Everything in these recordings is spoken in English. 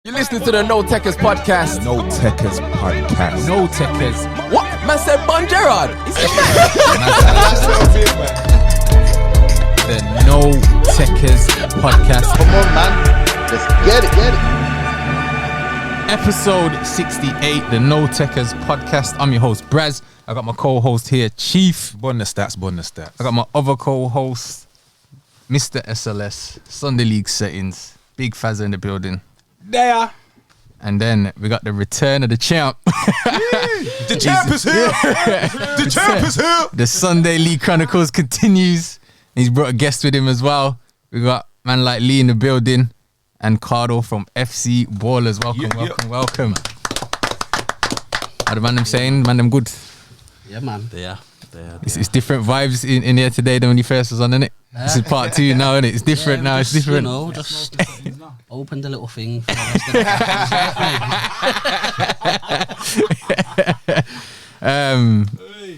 You're listening to the No Tekkers podcast. No Tekkers podcast. No Tekkers. What? Man said Bon Gerard. Is it The No Tekkers podcast. Come on, man. Let's get it. Episode 68, the No Tekkers podcast. I'm your host, Braz. I got my co-host here, Chief. Bun the stats. I got my other co-host, Mr. SLS, Sunday League settings. Big Fazza in the building. There. And then we got the return of the champ. The champ is here. The champ is here. The Sunday League Chronicles continues. He's brought a guest with him as well. We got man like Lee in the building and Cardo from FC Ballerz. Welcome. How the man them saying? Man them good. Yeah, man. Yeah. It's different vibes in here today than when you first was on, innit? This is part 2 now, innit? It's different now. It's different. You know, just open the little thing. For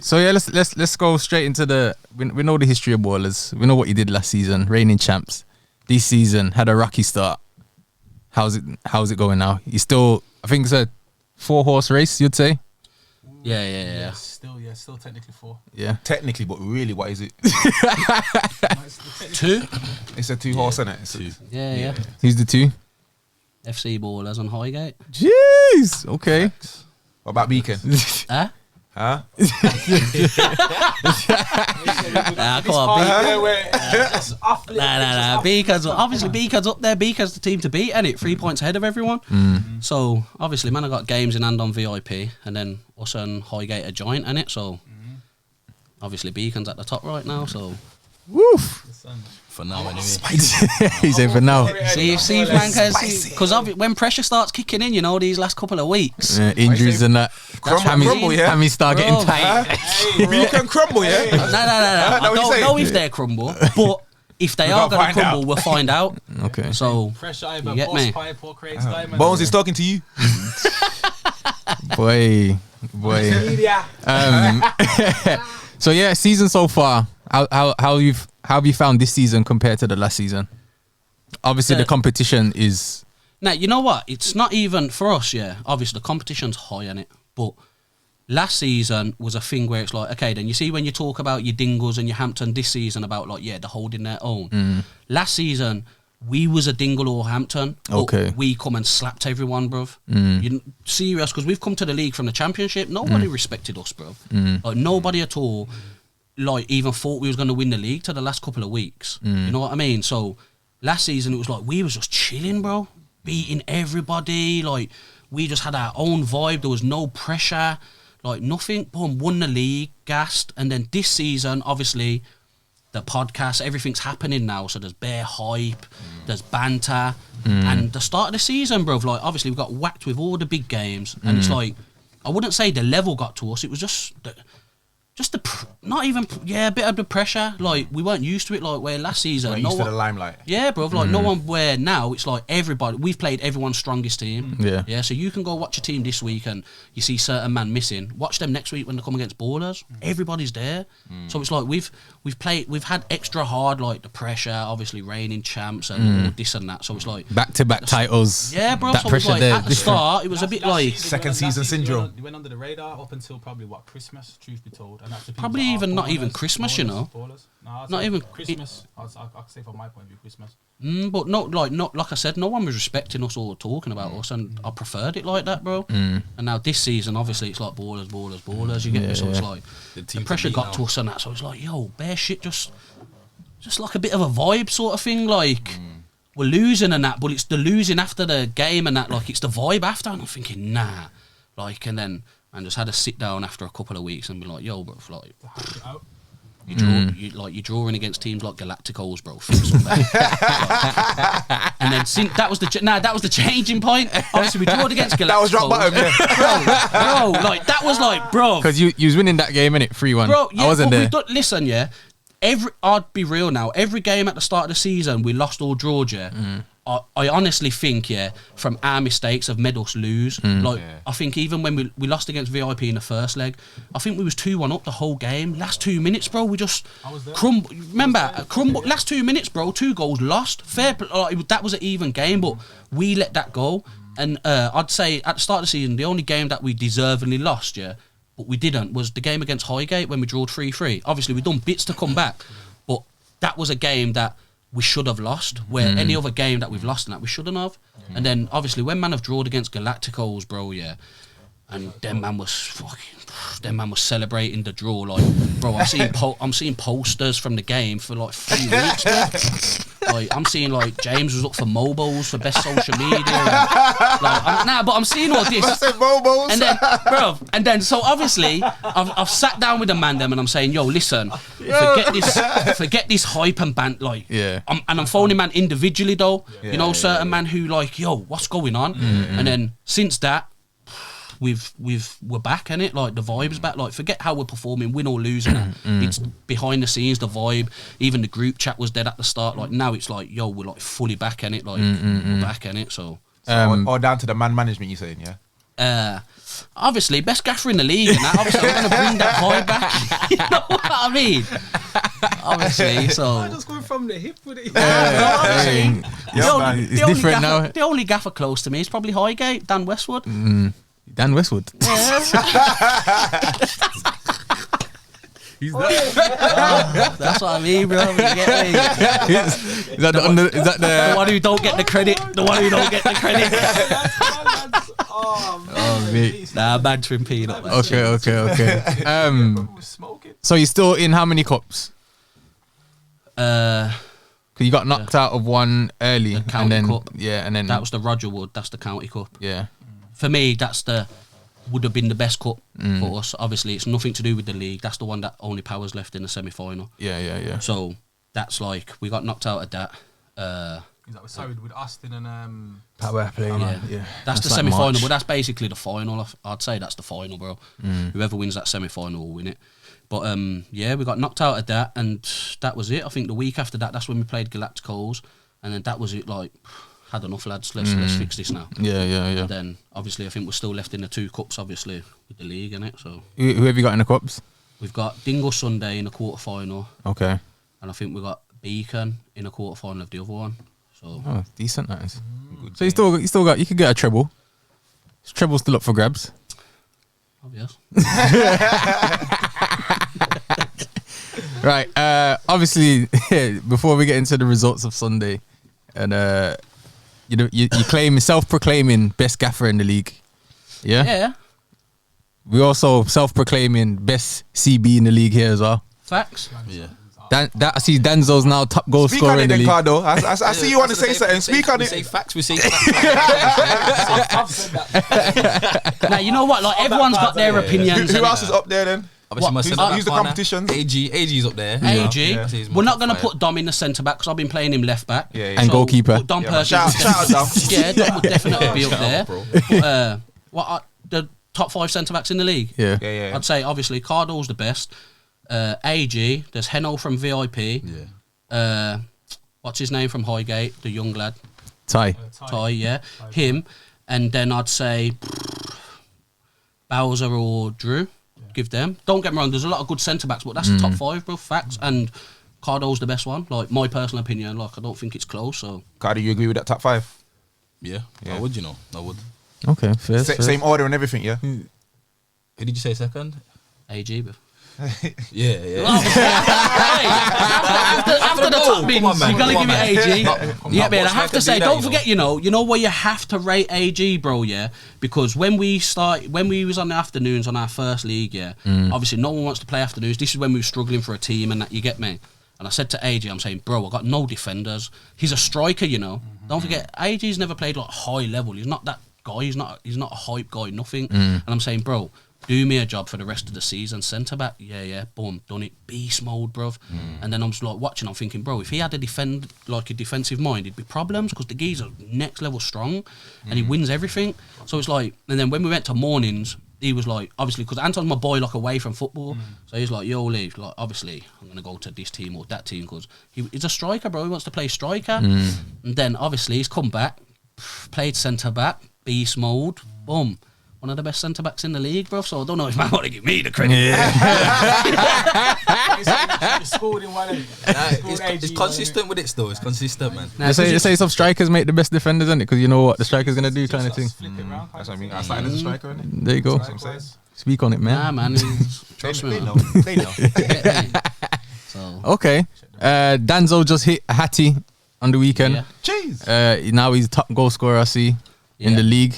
So yeah, let's go straight into the. We know the history of Ballerz. We know what you did last season, reigning champs. This season had a rocky start. How's it going now? You still, I think it's a 4-horse race, you'd say. Yeah. Still technically 4. Yeah. Technically, but really, what is it? 2. It's a 2-horse, isn't it? It's 2. Yeah. Who's the 2? FC Ballerz on Highgate. Jeez. Okay. What about Beacon? Huh? Huh? Come on, Beacon. Nah. Beacon's up there. Beacon's the team to beat, and 3 points ahead of everyone. So obviously, man, I got games in hand on VIP, and then us and Highgate are joint, innit? So obviously, Beacon's at the top right now. So Woof. For now, anyway. He's in for now. see, Frank, because when pressure starts kicking in, you know, these last couple of weeks. Injuries and that. Crumble, yeah? Hammy start getting Bro. tight. Beacon crumble, yeah? No. I don't know if they're crumble, but if they are going to crumble, we'll find out. Okay. So, Pressure either you get boss me? pipe or creates diamonds. Bones is talking to you. Boy. So yeah, season so far. How have you found this season compared to the last season? Obviously, the competition is. now, you know what? It's not even for us, yeah. Obviously, the competition's high on it, but last season was a thing where it's like, okay, then you see when you talk about your Dingles and your Hampton this season about like, yeah, they're holding their own. Last season, we was a Dingle or Hampton. Okay. We come and slapped everyone, bruv. Serious, because we've come to the league from the championship. Nobody respected us, bruv. Like, nobody at all, like, even thought we was going to win the league to the last couple of weeks. You know what I mean? So, last season, it was like, we was just chilling, bro. Beating everybody. Like, we just had our own vibe. There was no pressure. Like, nothing. Boom, won the league, gassed. And then this season, obviously, the podcast, everything's happening now. So there's bare hype, there's banter. And the start of the season, bro, like, obviously we got whacked with all the big games. And it's like, I wouldn't say the level got to us. It was just the a bit of the pressure. Like, we weren't used to it, like, where last season. We're used to the limelight. Yeah, bro, like, no one, where now it's like everybody, we've played everyone's strongest team. Yeah. So you can go watch a team this week and you see certain man missing. Watch them next week when they come against Ballers. Everybody's there. So it's like we've had extra hard, like, the pressure, obviously reigning champs and all this and that. So it's like Back-to-back titles. yeah, bro. That So it was pressure like, there. at the start, it was a bit like Second season syndrome. You went under the radar up until probably Christmas, truth be told. And that's the people Probably that are even not ballers, even Christmas, you know. Ballers. No, I'd Not say even- Christmas. I'll say from my point of view, Christmas. but not like I said, no one was respecting us or talking about us, and I preferred it like that, bro. And now this season, obviously, it's like ballers. You get me? So it's like the pressure got to us and that. So it's like, yo, bare shit, just like a bit of a vibe sort of thing. Like, we're losing and that, but it's the losing after the game and that. Like, it's the vibe after. And I'm thinking, nah. Like, and then I just had to sit down after a couple of weeks and be like, yo, bro, like, you're drawing against teams like Galacticos, bro. And then that was the changing point. Obviously, we drawed against Galacticos. That was rock bottom, yeah. bro. Like, that was like, bro. Because you was winning that game, innit? 3-1. Bro, yeah, I wasn't there. Listen, yeah. I'd be real now. Every game at the start of the season, we lost or drawed, yeah. I honestly think, yeah, from our mistakes have made us lose. I think even when we lost against VIP in the first leg, I think we was 2-1 up the whole game. Last 2 minutes, bro, we just crumble. Remember, last 2 minutes, bro, 2 goals lost. Fair, that was an even game, but we let that go. And I'd say at the start of the season, the only game that we deservedly lost, but we didn't, was the game against Highgate when we drawed 3-3. Obviously, we've done bits to come back, but that was a game that we should have lost, where any other game that we've lost in that, we shouldn't have. And then, obviously, when man have drawed against Galacticos, bro, and them man was celebrating the draw, like, bro, I'm seeing posters from the game for like 3 weeks, bro. Like, I'm seeing like James was up for mobiles for best social media. But I'm seeing all this. I said mobiles. And then, bro, so obviously I've sat down with the man them and I'm saying, yo, listen, forget this hype and band, like, I'm phoning man individually though, certain man who like, yo, what's going on? And then since that, we're back in it, like the vibe's back. Like, forget how we're performing, win or losing. It's behind the scenes, the vibe. Even the group chat was dead at the start. Like now it's like, yo, we're like fully back in it. Like we're back in it. So or down to the man management, you saying, obviously best gaffer in the league, and that, obviously I'm gonna bring that vibe back. You know what I mean? Obviously, so I'm just going from the hip with it. It's different now. The only gaffer close to me is probably Highgate, Dan Westwood. Dan Westwood. He's that. That's what I mean, bro. You get me? Is that the one who don't get the credit? The one who don't get the credit? Oh, mate. Nah, bantering peanut. Okay. So you're still in how many cups? Cause you got knocked out of one early, The county and then cup. and then That was the Roger Wood. That's the county cup. Yeah. For me, would have been the best cup for us. Obviously, it's nothing to do with the league. That's the one that only Power's left in the semi-final. Yeah. So that's like, we got knocked out of that. Sorry, with Austin and Power play. Yeah. That's the like semi-final, March. but that's basically the final. I'd say that's the final, bro. Whoever wins that semi-final will win it. But we got knocked out of that, and that was it. I think the week after that, that's when we played Galacticos, and then that was it. Like, had enough, lads. Let's fix this now. Yeah. And then obviously, I think we're still left in the 2 cups, obviously, with the league in it. So Who have you got in the cups? we've got Dingle Sunday in the quarter-final, Okay. and I think we got Beacon in the quarter-final of the other one. So Oh, decent, that is. So you still got, you could get a treble. Treble's still up for grabs. obvious. Right. Obviously, before we get into the results of Sunday, and you claim self-proclaiming best gaffer in the league. Yeah. Yeah, We also self-proclaiming best CB in the league here as well. facts. Yeah. I see Denzel's now top goal Speak scorer on in it the then, league. Cardo. I see you want to say something. Speak on We it. say facts. We say facts. I've said that. Now, you know what? Like, everyone's got their opinions. Who innit? else is up there then? Obviously, my What? centre-back Who's the partner, competition? AG's up there. AG. Yeah. He's my We're not top going to five. put Dom in the centre back because I've been playing him left back. Yeah, yeah. And goalkeeper. Put Dom Yeah, Perkins. shout out, Dom. Yeah, Dom would definitely be up Shout there. out, bro. But, what are the top 5 centre backs in the league? Yeah. Yeah. I'd say obviously Cardo's the best. AG. There's Heno from VIP. Yeah. What's his name from Highgate? The young lad. Ty. Ty, yeah. Him. And then I'd say Bowser or Drew. Give them. Don't get me wrong, there's a lot of good centre backs, but that's the top 5, bro. Facts. And Cardo's the best one. Like, my personal opinion, like, I don't think it's close. So Cardo, you agree with that top 5? Yeah. Yeah. I would, I would. Okay. Fair. Same order and everything, yeah? Who did you say second? AG, bro. Yeah. After the top bins, Come on, man. you gotta Come give on, it AG. man. Yeah, man. I Watch have to Mecca say, do that, don't you forget, you know where you have to rate AG, bro. Yeah, because when we was on the afternoons on our first league, obviously no one wants to play afternoons. This is when we were struggling for a team, and that, you get me. And I said to AG, I'm saying, bro, I got no defenders. He's a striker, you know. Don't forget, AG's never played like high level. He's not that guy. He's not a hype guy. Nothing. And I'm saying, bro, do me a job for the rest of the season. Centre back, yeah, boom, done it. Beast mode, bruv. And then I'm just like watching. I'm thinking, bro, if he had a defensive mind, it'd be problems because the geezer's next level strong, and he wins everything. So it's like, and then when we went to mornings, he was like, obviously, because Anton's my boy, like, away from football. So he's like, yo, Lee, like, obviously, I'm going to go to this team or that team because he's a striker, bro. He wants to play striker. And then, obviously, he's come back, played centre back, beast mode, boom. one of the best centre backs in the league, bro. So I don't know if man want to give me the credit. He scored in one. It's consistent with it still. It's consistent, man. They say some strikers make the best defenders, isn't it? Because you know what the striker's gonna do, kind of thing. Flip it round, That's what I mean. I started as a striker, innit? There you go. That's what I'm saying. Speak on it, Nah, man. man. Trust me, They man. know. They know. So, Okay. Danzo just hit a hattie on the weekend. yeah. Jeez. Now he's top goal scorer, I see, in Yeah. the league.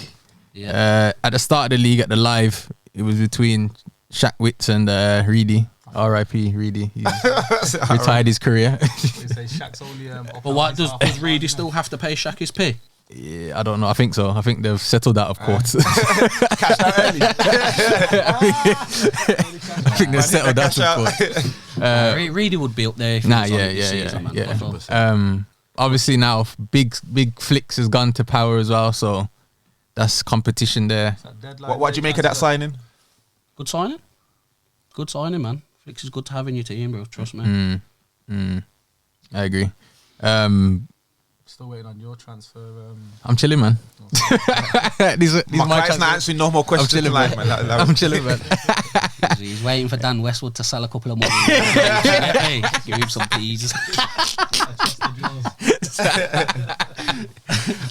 Yeah. At the start of the league, at the live, it was between Shaq Witz and Reedy. R.I.P. Reedy. He's retired his career. They say Shaq's only. But what does Reedy still have to pay Shaq his pay? Yeah, I don't know. I think so. I think they've settled out of court. Catch that early. I think they've settled out of court. Reedy would be up there. If he Nah, was on yeah, this yeah, season, man. yeah. Definitely. Obviously now big Flicks has gone to Power as well, so that's competition there. What do you make of that signing? Good signing. Good signing, man. Flicks is good to have in your team, bro. Trust me. I agree. Still waiting on your transfer. I'm chilling, man. these are My my client's not answering no more questions chilling, tonight, man. man. I'm chilling, man. He's waiting for Dan Westwood to sell a couple of more. Hey, give him some peas.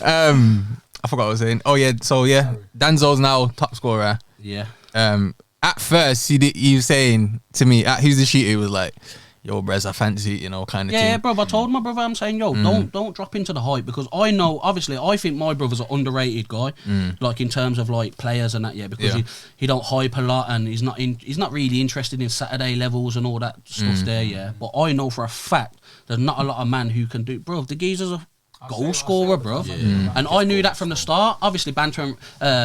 I forgot what I was saying. Oh yeah, so yeah, Danzo's now top scorer. Yeah. At first he was saying to me, who's the shooter? He was like, "Yo, Brez, I fancy it," you know, kind of thing. Yeah, bro. I told my brother, I'm saying, yo, don't drop into the hype, because I know, obviously, I think my brother's an underrated guy, like in terms of like players and that, because he don't hype a lot, and he's not really interested in Saturday levels and all that stuff there, yeah. But I know for a fact there's not a lot of man who can do, bro. The geezer's a goal scorer, bro. And I knew that from the start. Obviously, banter,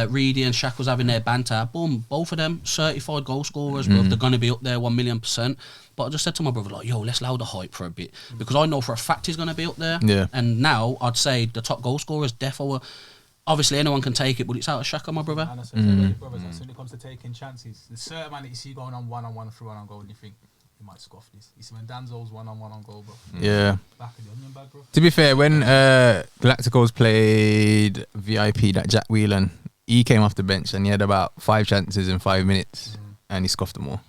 Reedy and Shaq was having their banter. Boom, both of them certified goal scorers, bro. They're gonna be up there 1,000,000%. But I just said to my brother, like, yo, let's allow the hype for a bit, because I know for a fact he's gonna be up there. Yeah. And now I'd say the top goal scorer is defo. Obviously, anyone can take it, but it's out of Shaq, my brother. And I said, brothers, when it comes to taking chances, there's certain man that you see going on one-on-one through one-on goal, and you think he might scoff this. You see when Danzo's one-on-one on goal, bro. Yeah. Back of the onion bag, bro. To be fair, when Galacticos played VIP, that Jack Whelan, he came off the bench and he had about 5 chances in 5 minutes, and he scoffed them all.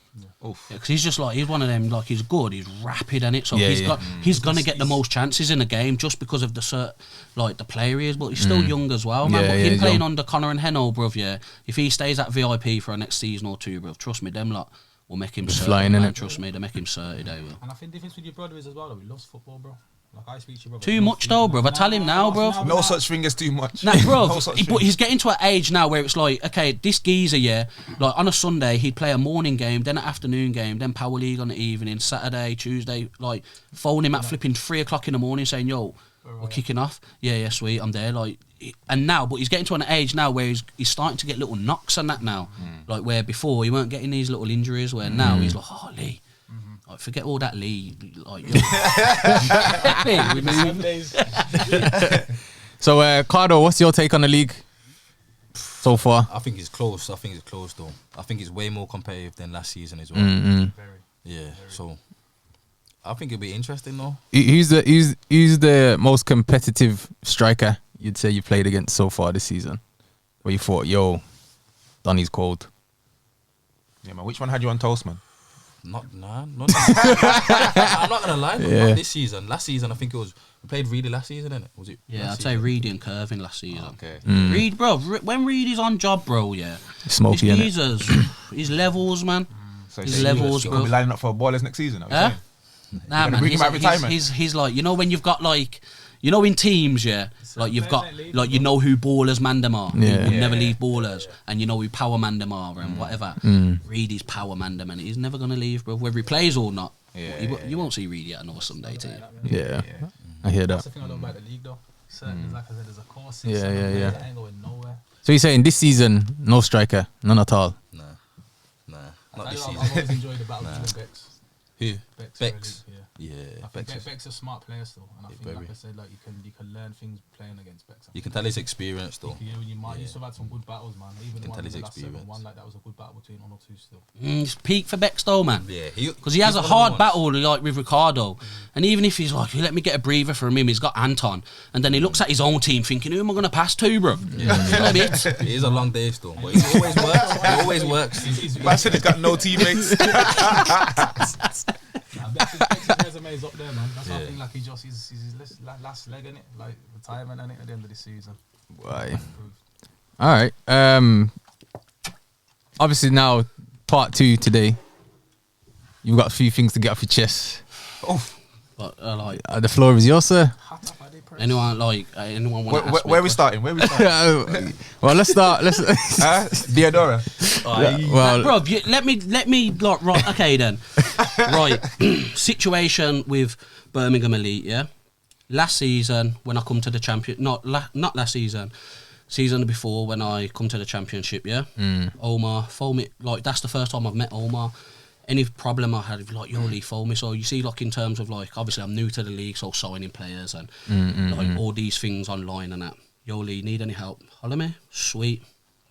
Because he's just like, he's one of them, like, he's good, he's rapid and it, so Yeah, he's yeah. got, he's gonna get the most chances in the game just because of the the player he is, but he's still young as well, man. Yeah, But yeah, him he's playing young. under Connor and Heno, bruv, yeah, if he stays at VIP for a next season or two, bruv, trust me, them lot will make him certain, flying, man, innit? trust me, they make him certain, they will. And I think the difference with your brother is as well, though, he loves football, bro. Like, I speak to your brother. Too much though, bruv, I tell him now, bruv. No such thing as too much. Nah, bro, No such but thing. he's getting to an age now where it's like, okay, this geezer, yeah, like on a Sunday he'd play a morning game, then an afternoon game, then Power League on the evening, Saturday, Tuesday, like phone him at flipping 3 o'clock in the morning saying, yo, we're kicking off. Yeah, sweet, I'm there. Like, and now, but he's getting to an age now where he's starting to get little knocks and that now, like where before he weren't getting these little injuries. Where now he's like, oh Lee. Like, forget all that, Lee. Like, yo. We move. So, Cardo, what's your take on the league so far? I think it's close. I think it's close though. I think it's way more competitive than last season as well. Yeah. So I think it'll be interesting though. Who's the most competitive striker you'd say you played against so far this season? Where you thought, yo, Donny's cold. Yeah, man. Which one had you on toast, man? Not I'm not gonna lie, though, not this season. Last season, I think we played Reedy last season, innit? Was it? Yeah, last I'd say season? Reedy and Curvin last season. Okay. Reed, bro, when Reedy's on job, bro, yeah. Smoky, his innit? geezers, his levels, man. So His levels, He's bro. gonna be lining up for Ballers next season. Huh? Nah, gonna man, bring him out of retirement? he's like, you know when you've got like, you know in teams, yeah, like you've got, like you know who Ballers man them are, Yeah. who never leave Ballers, and you know who Power man them are, and whatever. Reedy's Power man them, and he's never gonna leave, bro, whether he plays or not. You won't see Reedy at another Sunday team. Yeah. I hear That's that. the thing I love about the league, though. Certain, like I said, there's a course. Yeah. That ain't going nowhere. So you're saying this season, no striker, none at all? Nah, not this I've season. always enjoyed the battle between Bex. Who? Bex. Bex. Really, yeah. Yeah, I think Beck's a smart player still, and I think, like I said, like you can learn things playing against Beck. You can tell his experience though. You used to have had some good battles, man. Even the one with the last 7-1, like that was a good battle between 1 or 2 still. It's peak for Beck though, man. Yeah, because he has a hard battle like with Cardo, and even if he's like, let me get a breather from him, he's got Anton, and then he looks at his own team thinking, who am I going to pass to, bro? Yeah. It is a long day still, but it always works. It always works. Man said he's got no teammates. Beck's resume is up there, man. That's why I think like he's his last leg in it, like retirement in it at the end of the season. Why? All right. Obviously now part 2 today. You've got a few things to get off your chest. Oh, but like the floor is yours, sir. Anyone want to ask me? Where we starting? Well, let's start. Diodora. Well, bro, let me like right. Okay then, right. Situation with Birmingham Elite. Yeah, last season when I come to the not last season. Season before when I come to the championship. Yeah, Omar phoned me. Like that's the first time I've met Omar. Any problem I had, like, Lee phone me. So you see, like, in terms of, like, obviously I'm new to the league, so signing players and, like, all these things online and that. Lee, need any help? Holler me. Sweet.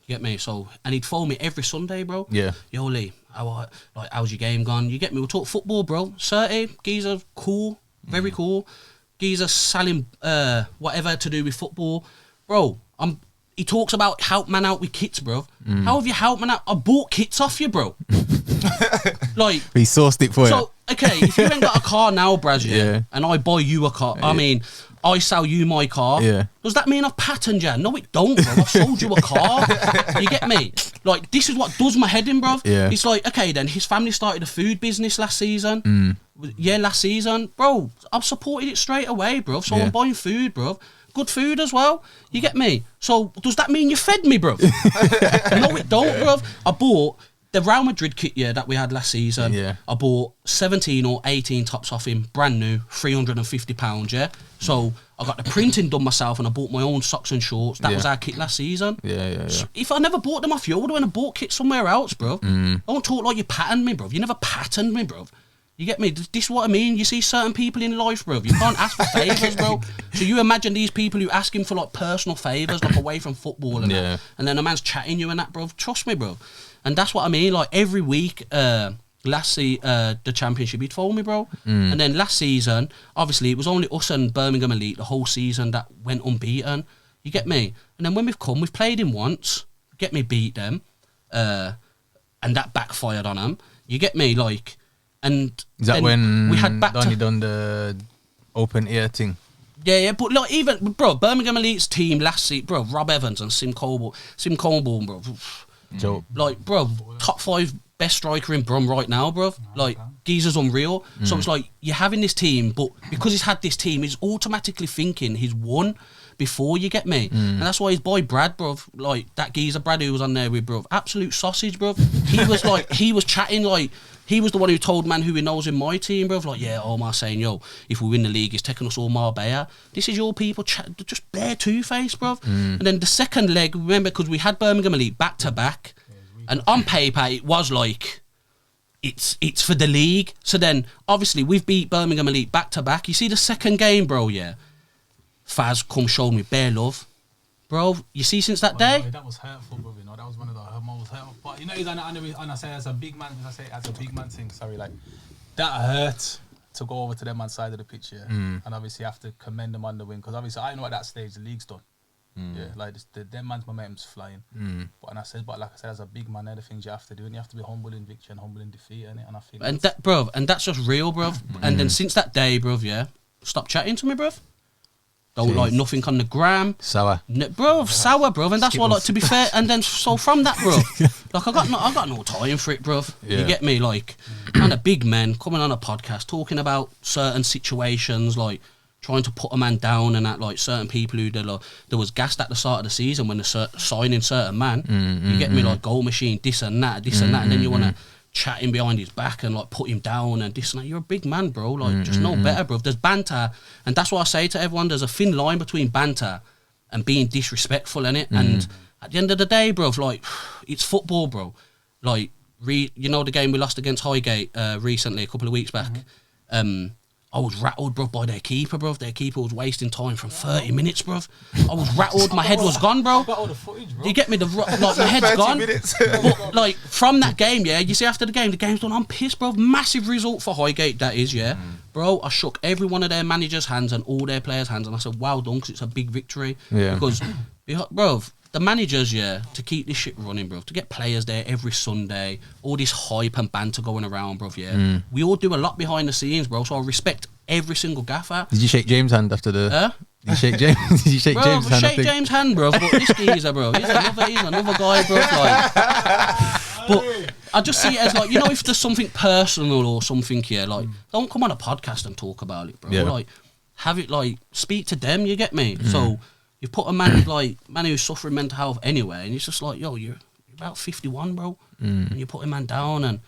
You get me? So, and he'd phone me every Sunday, bro. Yeah. Lee, how's your game gone? You get me? We'll talk football, bro. 30, geezer, cool. Very cool. Geezer selling whatever to do with football. Bro, he talks about help man out with kits, bro. How have you helped man out? I bought kits off you, bro. Like he sourced it for you. So okay, if you ain't got a car now, Braz, and I buy you a car, I mean, I sell you my car. Yeah. Does that mean I've patterned you? No, it don't, bro. I sold you a car. You get me? Like this is what does my head in, bro. Yeah. It's like okay, then his family started a food business last season. Yeah, last season, bro. I've supported it straight away, bro. So I'm buying food, bro. Good food as well. You get me? So does that mean you fed me, bro? No, it don't, bro. I bought the Real Madrid kit that we had last season. Yeah. I bought 17 or 18 tops off him, brand new, £350, yeah? So I got the printing done myself and I bought my own socks and shorts. That was our kit last season. Yeah. So if I never bought them off you, I would have went and bought kit somewhere else, bro. Don't talk like you patterned me, bro. You never patterned me, bro. You get me? This is what I mean. You see certain people in life, bro. You can't ask for favours, bro. So you imagine these people who ask him for like personal favours, like away from football and that. And then a man's chatting you and that, bro. Trust me, bro. And that's what I mean. Like every week, the championship, he'd phone me, bro. And then last season, obviously, it was only us and Birmingham Elite the whole season that went unbeaten. You get me? And then when we've played him once, get me, beat them, and that backfired on them. You get me? Like, and is that when we had Donny done the open ear thing? Yeah, but like even bro, Birmingham Elite's team last season, bro, Rob Evans and Sim Colborne, bro. Joe. Like, bro, top 5 best striker in Brum right now, bro. Like, geezer's unreal. So it's like, you're having this team, but because he's had this team, he's automatically thinking he's won before, you get me? And that's why his boy Brad, bro, like, that geezer Brad who was on there with, bro, absolute sausage, bro. He was like, he was chatting, like, he was the one who told man who he knows in my team, bro, like, yeah, Omar saying, yo, if we win the league, he's taking us all Marbella. This is your people, just bare two-faced, bro. And then the second leg, remember, because we had Birmingham Elite back-to-back, and on paper, it was like, it's for the league. So then, obviously, we've beat Birmingham Elite back-to-back. You see the second game, bro, yeah? Faz come showed me bare love. Bro, you see since that day? That was hurtful, bro, you know, that was one of the most hurtful. But, you know, and I say as a big man, thing, sorry, like, that hurt to go over to them man's side of the pitch, yeah? And obviously have to commend them on the win, because obviously I know at that stage the league's done. Yeah, like them man's momentum's flying. But like I said, as a big man, there are the things you have to do, and you have to be humble in victory and humble in defeat, and I think. And that, bro, and that's just real, bro. And then since that day, bro, yeah, stop chatting to me, bro. Don't like nothing on the gram. Sour. Bro, sour, bro. And that's why, like, to be fair, and then so from that, bro, like I got no time for it, bro. You get me? Like, I'm a big man coming on a podcast talking about certain situations, like trying to put a man down and that, like certain people who there was gassed at the start of the season when they're signing certain man. You get me? Like goal machine, this and that, and then you want to chat him behind his back and like put him down and this and that. You're a big man, bro. Like just know better, bro. There's banter, and that's what I say to everyone. There's a thin line between banter and being disrespectful, innit? And at the end of the day, bro, like it's football, bro. Like you know the game we lost against Highgate recently, a couple of weeks back. I was rattled, bruv, by their keeper, bruv. Their keeper was wasting time from 30 minutes, bruv. I was rattled. My head was gone, bro. I got all the footage, bro. You get me? Like, my head's gone. But, like, from that game, yeah, you see after the game's done. I'm pissed, bro. Massive result for Highgate, that is, yeah. Bro, I shook every one of their managers' hands and all their players' hands, and I said, well done, because it's a big victory. Yeah. Because, bro, the managers, yeah, to keep this shit running, bro, to get players there every Sunday, all this hype and banter going around, bro, yeah. We all do a lot behind the scenes, bro, so I respect every single gaffer. Did you shake James' hand after the... Did you shake James? Did you shake bro, James' hand? Shake James' hand, bro. But this geezer, bro, he's another guy, bro. Like, but I just see it as like, you know, if there's something personal or something here, like, don't come on a podcast and talk about it, bro. Yeah. Like, have it like speak to them. You get me? So you've put a man who's suffering mental health anyway, and it's just like, yo, you're about 51, bro, and you put a man down, and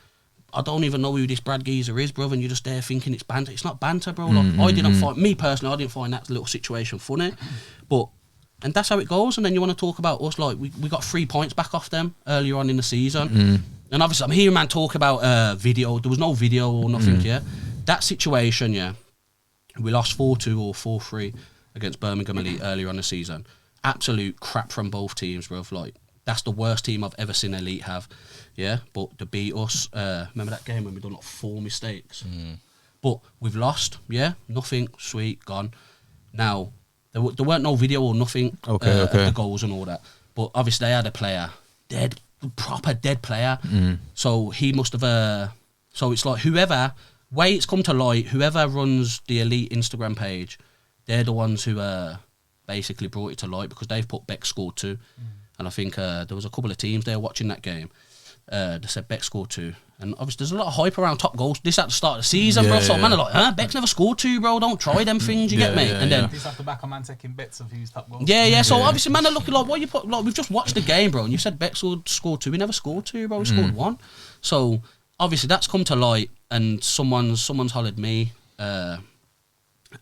I don't even know who this Brad geezer is, bro, and you're just there thinking it's banter. It's not banter, bro. Like, I didn't find, me personally, I didn't find that little situation funny, and that's how it goes. And then you want to talk about us, like, we got 3 points back off them earlier on in the season, and obviously I'm hearing man talk about video. There was no video or nothing, yeah. That situation, yeah, we lost 4-2 or 4-3 against Birmingham Elite earlier on the season. Absolute crap from both teams, bro. Like, that's the worst team I've ever seen Elite have. Yeah, but to beat us, remember that game when we done like 4 mistakes? But we've lost, yeah, nothing, sweet, gone. Now, there weren't no video or nothing of the goals and all that. But obviously they had a player, proper dead player. So he must have, so it's like way it's come to light, whoever runs the Elite Instagram page, they're the ones who basically brought it to light, because they've put Beck scored 2. And I think there was a couple of teams there watching that game. They said Beck scored 2, and obviously there's a lot of hype around top goals. This at the start of the season, bro. So man are like, Beck's never scored 2, bro. Don't try them things. You get me? And then this off the back of man taking bets of who's top goals. Yeah. So obviously man are looking like, what you put? Like, we've just watched the game, bro, and you said Beck scored 2. He never scored 2, bro. He scored 1. So obviously that's come to light, and someone's hollered me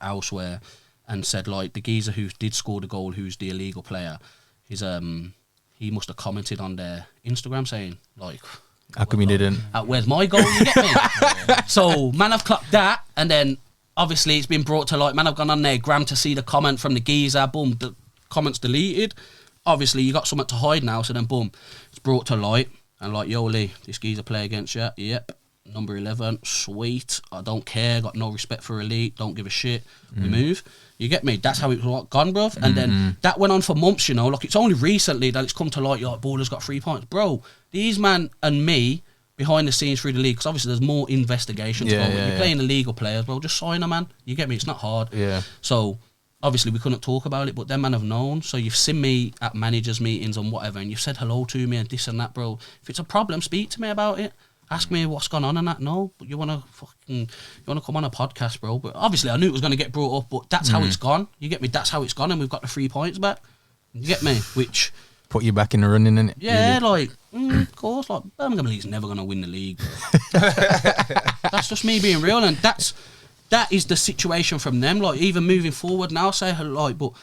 elsewhere and said, like, the geezer who did score the goal, who's the illegal player, he's he must have commented on their Instagram saying, like, how come he didn't? Where's my goal? You get me? So, man, I've clocked that, and then obviously it's been brought to light. Man, I've gone on their gram to see the comment from the geezer. Boom, the comment's deleted. Obviously, you got something to hide now, so then boom, it's brought to light. And like, yo, Lee, this geezer play against you. Yep, number 11, sweet. I don't care. Got no respect for Elite. Don't give a shit. We move. You get me? That's how it's gone, bruv. And then that went on for months, you know. Like, it's only recently that it's come to light, like, Ballerz got 3 points. Bro, these man and me, behind the scenes through the league, because obviously there's more investigations going on. You're playing illegal players, bro, just sign them, man. You get me? It's not hard. Yeah. So, obviously we couldn't talk about it, but them man have known. So you've seen me at managers' meetings and whatever, and you've said hello to me and this and that, bro. If it's a problem, speak to me about it. Ask me what's gone on and that. No, but you wanna come on a podcast, bro. But obviously I knew it was gonna get brought up, but that's how it's gone. You get me? That's how it's gone, and we've got the 3 points back. You get me? Which put you back in the running, innit? Yeah, really? Like of course, like Birmingham League's never gonna win the league, bro. That's just me being real, and that is the situation from them. Like, even moving forward now, say hello, like, but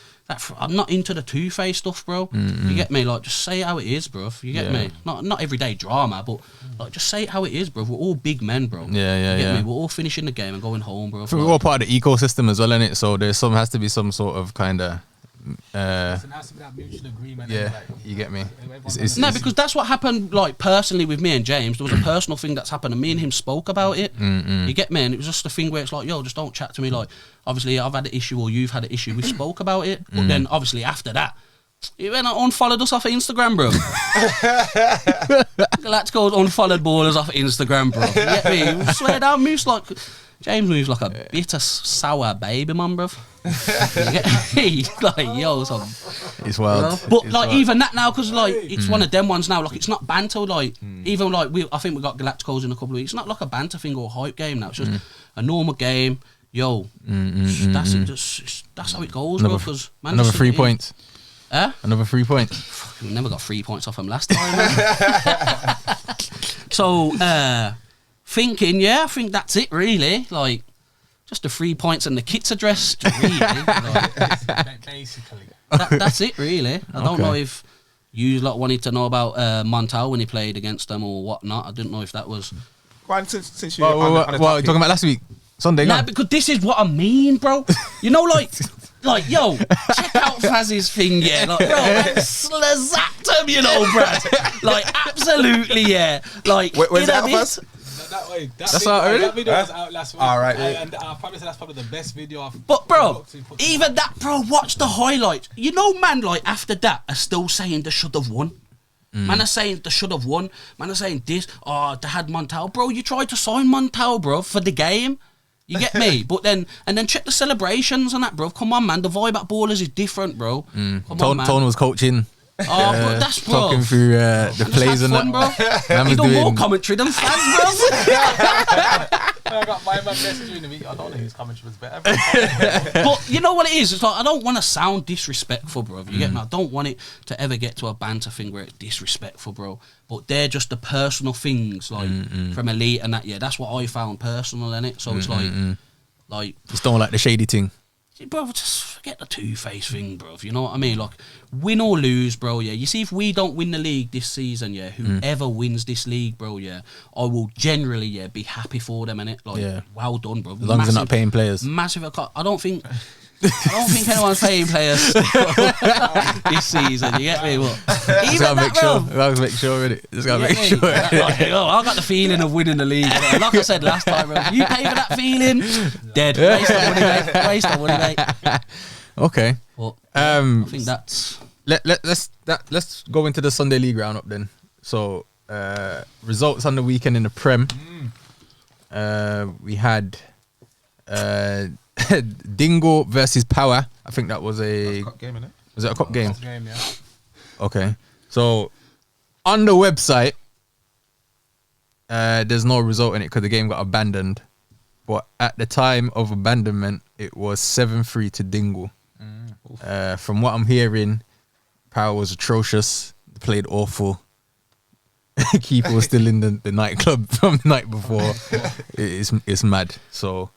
I'm not into the two-faced stuff, bro. You get me? Like, just say it how it is, bro. You get me? Not everyday drama, but like, just say it how it is, bro. We're all big men, bro. You get me? We're all finishing the game and going home, bro. We're all part of the ecosystem as well, innit? So has to be some sort of kind of it has to be that mutual agreement. Yeah, like, you get me? No, because that's what happened, like, personally with me and James. There was a personal thing that's happened, and me and him spoke about it. You get me? And it was just a thing where it's like, yo, just don't chat to me. Like, obviously I've had an issue or you've had an issue. We spoke about it, but then obviously after that, he went and unfollowed us off of Instagram, bro. Let's go unfollowed Ballerz off of Instagram, bro. You get me? Swear down, moves like James moves like a bitter sour baby, man, bro. You get me? Like, yo, it's wild. But it's like wild. Even that now, because like it's one of them ones now. Like, it's not banter. Like even like I think we got Galacticos in a couple of weeks. It's not like a banter thing or a hype game now. It's just a normal game. Yo, that's it. That's how it goes, bro. Because another 3 points. Another 3 points. We never got 3 points off him last time. So, thinking, I think that's it, really. Like, just the 3 points and the kits addressed, really. Like, basically. That's it, really. I don't know if you lot wanted to know about Montal when he played against them or whatnot. I didn't know if that was... Well, since you're talking about last week? Sunday, Nah, go. because this is what I mean, bro. You know, like, yo, check out Faz's thing, yeah. Like, bro, slazapped him, you know, Brad. Like, absolutely, yeah. Like, Where's in a that, bit- Faz? That's out already? That video was out last week. All right. And I probably say that's probably the best video I've. But, bro, put even that, bro, watch the highlights. You know, man, like, after that, are still saying they should have won. Man are saying they should have won. Man are saying this. Oh, they had Montal. Bro, you tried to sign Montal, bro, for the game. You get me? But then, and then check the celebrations and that, bro. Come on, man. The vibe at Ballers is different, bro. Come on, man. Tone was coaching. Oh, bro, that's bro. Talking through the plays and fun, that. bro. Man He was done more doing. commentary than fans, bro. I got my man messaging me. I don't think his commentary was better. But you know what it is? It's like, I don't want to sound disrespectful, bro. You get me? I don't want it to ever get to a banter thing where it's disrespectful, bro. But they're just the personal things, like, from Elite and that, yeah. That's what I found personal in it. So it's like, Just don't like the shady thing. bro, just forget the two-face thing, bro. You know what I mean? Like, win or lose, bro, yeah. You see, if we don't win the league this season, yeah, whoever wins this league, bro, yeah, I will generally, yeah, be happy for them, innit? Like, Yeah. well done, bro. As long as they're not paying players. Massive. I don't think anyone's paying players this season. You get me? But Just even gotta that, make sure. bro. Gotta make sure, innit? Just gotta You make get sure. me? Like, I got the feeling of winning the league. Like I said last time, bro, you pay for that feeling, dead. Waste of money, mate. Waste of money, mate. Okay. But I think that's Let's go into the Sunday League roundup then. So results on the weekend in the Prem. We had Dingo versus Power. I think that was a Cup game, innit? was it a cup game? Game, yeah. Okay. So on the website, there's no result in it because the game got abandoned. But at the time of abandonment, it was 7-3 to Dingle. From what I'm hearing, Power was atrocious. They played awful. Keeper was still in the nightclub from the night before. It's mad. So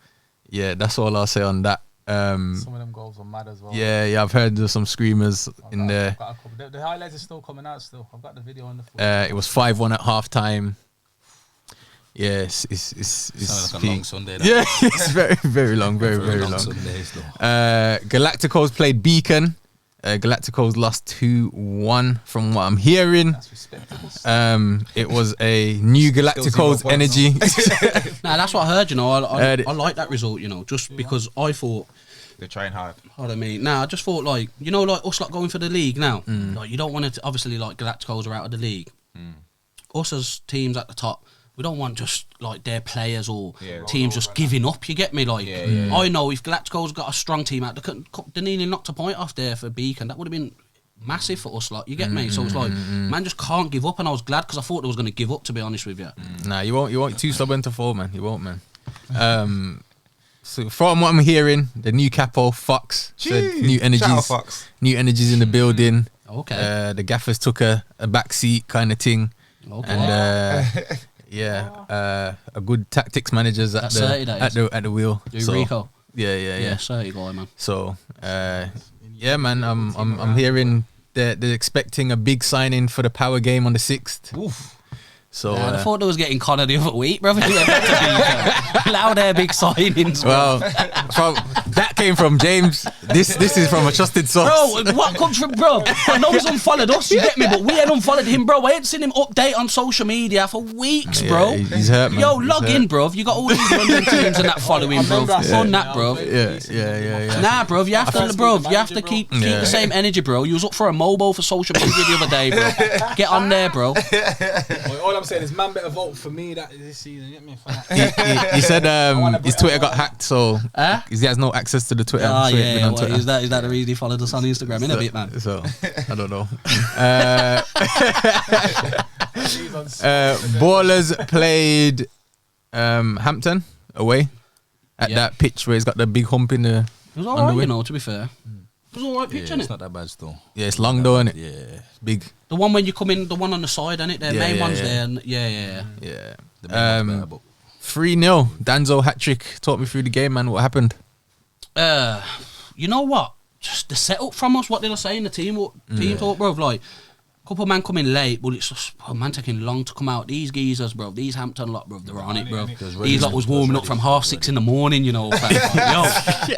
yeah, that's all I'll say on that. Some of them goals were mad as well. Yeah, I've heard there's some screamers in there. I've got a couple. The highlights are still coming out still. I've got the video on the phone. It was 5-1 at half time. Yeah, it's Sounds like a peak. long Sunday. that. Yeah, it's very, very long, very long. Sunday still. Galacticos played Beacon. Galacticos lost 2-1 from what I'm hearing. That's respectable. It was a new Galacticos Still 0 energy. nah. That's what I heard. You know, I the- like that result. You know, just because I thought. They're trying hard. What I mean, I just thought like, you know, like us like going for the league now. Like you don't want to obviously like Galacticos are out of the league. Us as teams at the top, we don't want just like their players or teams just giving up. You get me? Like I know if Galacticos got a strong team out, they nearly knocked a point off there for Beacon. That would have been massive for us. Like you get me? So it's like man just can't give up, and I was glad because I thought they was going to give up. To be honest with you. Nah, you won't too stubborn to fall, man. You won't, man. So from what I'm hearing, the new capo Fox said Gee, new shout out energies, Fox. new energies in the building. Okay. The gaffers took a back seat kind of thing, Okay. and a good tactics managers at That's 30 days. at the wheel. Do Rico. Yeah. Yeah, 30 guy, man. So yeah, man, I'm hearing they're expecting a big signing for the Power game on the 6th. Oof. So I thought they was getting Connor the other week, brother. Loud air big signings, bro. well, that came from James. This is from a trusted source. Bro, what comes from, bro? I know he's unfollowed us, you get me, but we ain't unfollowed him, bro. I ain't seen him update on social media for weeks, bro. Yeah, he's hurt, man. Yo, He's log hurt. in, bro. You got all these London teams and that following, bro. Fun that, bro. Yeah. Nah, bro, you have to, bro. You have to keep Yeah. the same energy, bro. You was up for a mobile for social media the other day, bro. Get on there, bro. Well, all I'm saying is, man, better vote for me this season. Get me for that. He said his Twitter got hacked, so Huh? he has no access to the Twitter. Ah, so he ain't been yeah. on Well, Twitter. is that the reason he followed us on Instagram? In a bit, man. So I don't know. Ballers played Hampton away at that pitch where he's got the big hump in the. It was on the alright, wing. you know, to be fair. It was alright pitch, Yeah, innit? it's not that bad still. Yeah, it's long though, innit? Yeah. It's big. The one when you come in, the one on the side, innit? The Yeah, main yeah, one's yeah. there. And yeah. Yeah. The main one's better, but 3-0. Danzo hat trick. Talk me through the game, man. What happened? You know what? Just the setup from us. What did I say in the team talk, bro? Like, Couple man coming late, but it's just man taking long to come out. These geezers, bro, these Hampton lot, bro, they're on it, bro. These lot was warming up from 6:30 in the morning, you know. Fam. Yo,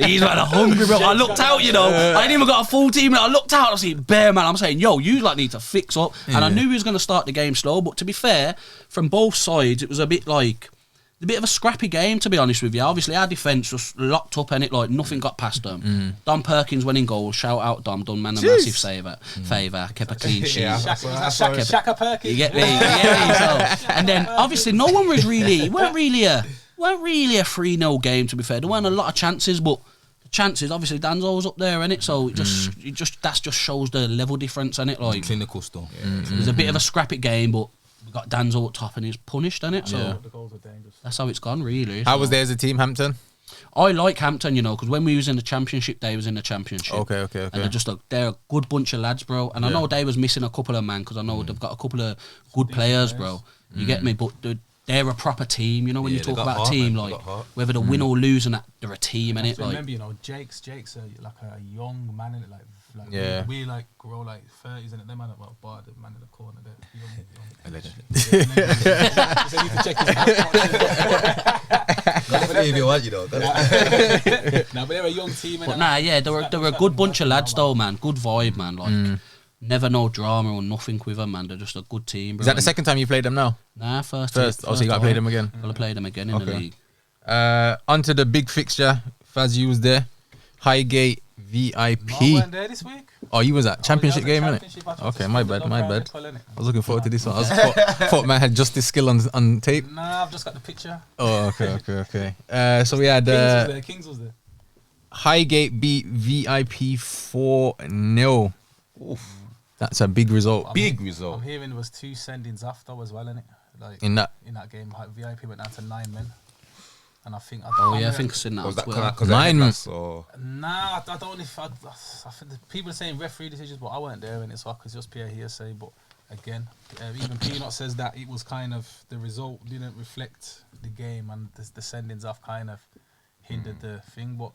these man are hungry, bro. I looked out, you know. I ain't even got a full team. I looked out, I was like, bare man. I'm saying, yo, you like need to fix up. And I knew he was gonna start the game slow, but to be fair, from both sides, it was a bit of a scrappy game, to be honest with you. Obviously, our defence was locked up and it like nothing got past them. Dom Perkins went in goal. Shout out Dom, done man a massive favour, kept a clean sheet. Shaka Perkins. You get me? So, and then obviously no one was really weren't really a 3-0 game, to be fair. There weren't a lot of chances, but the chances obviously Danzo was up there, innit? So it just shows the level difference, innit? Like Clinical still. It was a bit of a scrappy game, but we got Danzo up top and he's punished, innit? So The goals were dangerous. that's how it's gone, really. How was there as a team, Hampton? I like Hampton, you know, because when we was in the championship, they was in the championship. Okay. And they're a good bunch of lads, bro. And I know they was missing a couple of man, because I know they've got a couple of good players, bro. You get me? But they're a proper team, you know. When you talk about a team, like whether they win or lose, and that they're a team, innit? So like, remember, you know, Jake's like a young man in it, like we like grow like 30s, and them man about bar the man in the corner there. Young. So you need to check his If you want, you know. Nah, but they're a young team. but nah, yeah, they were a good bunch of lads, though, man. Good vibe, man. Like never no drama or nothing with them, man. They're just a good team, bro. Is that the second time you played them now? Nah, first. Oh, so you got to play them again? Gotta play them again in the league. Onto the big fixture. Faz, you was there. Highgate VIP. I went there this week. Oh, you was at championship game, innit? Championship, Okay, my bad. I I was looking forward to this one. Thought man had just this skill on tape. Nah, I've just got the picture. Oh, okay. So we had Kings was there. Highgate beat VIP 4-0. That's a big result. Big result. I'm hearing there was 2 sendings after as well, innit? Like In that game, like, VIP went down to 9 men. And I think I think I've seen that Was on that Twitter. because Nine. or Nah, I don't. I think the people are saying referee decisions, but I weren't there, and so I could just be a hearsay. But again, even Peanut says that it was kind of the result didn't reflect the game, and the sendings off kind of hindered the thing. But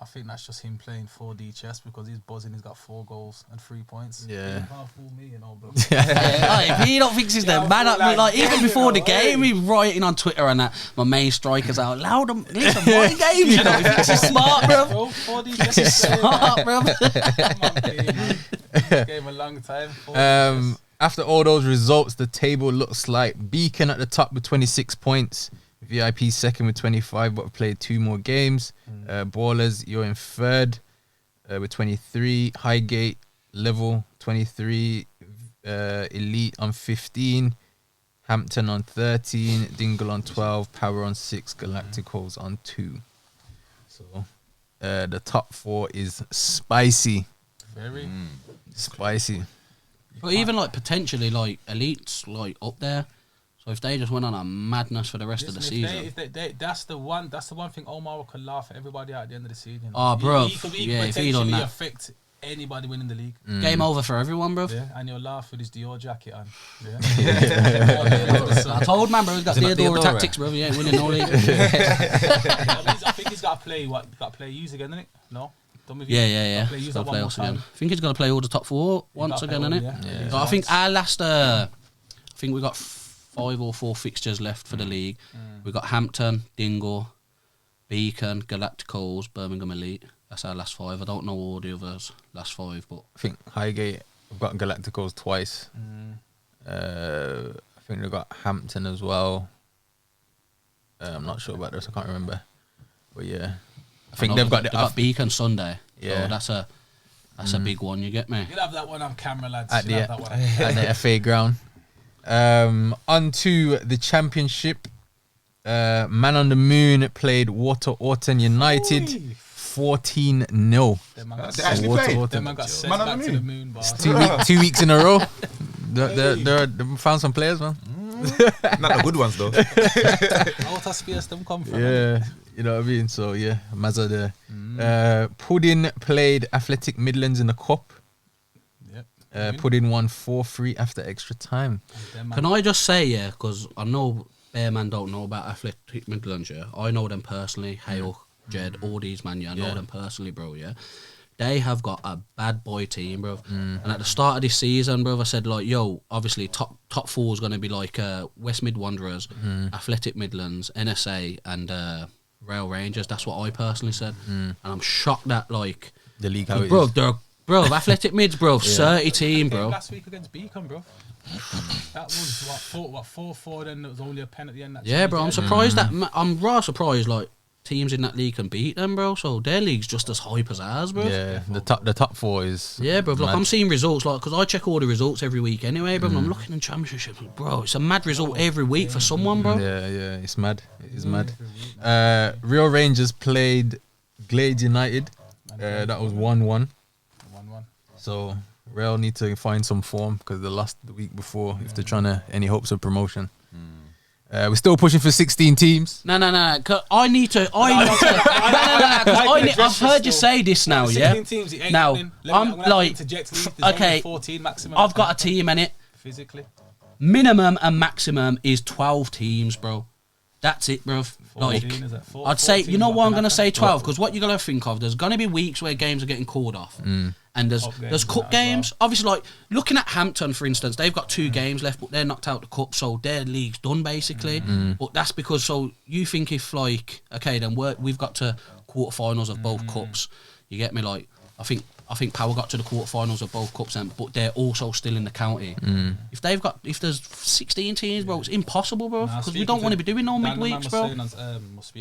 I think that's just him playing 4D chess because he's buzzing. He's got 4 goals and 3 points. Yeah. You can't fool me, you know, bro. If he don't fix his man up, like even before the game, he writing on Twitter and that my main strikers out loud. Listen, my games, you know, he thinks he's smart, bro. 4D chess is Smart, bro. Game a long time. After all those results, the table looks like Beacon at the top with 26 points. VIP second with 25, but have played 2 more games. Ballers, you're in third with 23. Highgate level 23. Elite on 15. Hampton on 13. Dingle on 12. Power on 6. Galacticos on 2. So the top 4 is spicy. Very Spicy. But even like potentially like Elite's like up there. So if they just went on a madness for the rest of the season, that's the one thing Omar could laugh at everybody at the end of the season. Oh, bro, he could if he done potentially that, affect anybody winning the league. Game over for everyone, bro. Yeah, and you'll laugh with his Dior jacket on. Yeah. I told man, bro, he's got Theodora tactics, bro. He ain't winning no league. I think he's got to play Hughes again, isn't it? No. Yeah. Play He's Hughes got at to one play more us time. again. I think he's going to play all the top 4 once again, innit? Yeah. So I think our last, I think we got 5 or 4 fixtures left for the league. We got Hampton, Dingle, Beacon, Galacticos, Birmingham Elite. That's our last 5. I don't know all the others last 5, but I think Highgate have got Galacticos twice. I think they've got Hampton as well. I'm not sure about this. I can't remember. But yeah, I think they've got Beacon Sunday. Yeah. So that's a big one. You get me? You'll have that one on camera, lads. at You'll have that one. the FA ground. On to the championship. Man on the Moon played Water Orton United 14-0. Them man got They actually played. Them man got sent Man on back the to the moon. moon, bar. 2 weeks in a row. They found some players, man. Not the good ones though. Out of space them come from. Yeah, you know what I mean. So yeah, Mazza there. Puddin played Athletic Midlands in the cup. Yep. Puddin won 4-3 after extra time. Can I just say, yeah, because I know Bearman don't know about Athletic Midlands, yeah. I know them personally. Hale, Jed, all these man, yeah, I know them personally, bro, yeah. they have got a bad boy team, bro. And at the start of this season, bro, I said like, yo, obviously top four is going to be like West Mid Wanderers, Athletic Midlands, NSA, and Rail Rangers. That's what I personally said, and I'm shocked that like The league how it bro, is. bro, Athletic Mids, bro, 30 team, bro. Last week against Beacon, bro. That was what 4-4. Then there was only a pen at the end. Yeah, bro, I'm surprised I'm raw surprised like teams in that league can beat them, bro. So their league's just as hype as ours, bro. Yeah, the top four is. Yeah, bro. Like mad. I'm seeing results, like, because I check all the results every week anyway, bro. And I'm looking in championships, bro. It's a mad result every week for someone, bro. Yeah, it's mad. It is mad. Real Rangers played Glade United. That was 1-1. 1-1. So Real need to find some form because they lost the week before. If they're trying to any hopes of promotion. We're still pushing for 16 teams. No. I need to. I've heard you say this now, yeah. 16 teams, it ain't Now happening. I'm like, there's okay, only 14 maximum. I've got a team in it. Physically. Minimum and maximum is 12 teams, bro. That's it, bro. Like, 14, is it? I'd say, you know why I'm going to say 12? Well, Because what you're going to think of, there's going to be weeks where games are getting called off. And there's Cup there's games cup and that as games. Obviously, like, looking at Hampton, for instance, they've got 2 games left, but they're knocked out the cup, so their league's done, basically. But that's because, so you think if, like, okay, then we've got to quarterfinals of both cups. You get me? Like, I think Power got to the quarterfinals of both cups, but they're also still in the county. If there's 16 teams, bro, it's impossible, bro. Because we don't want to be doing no midweeks, bro.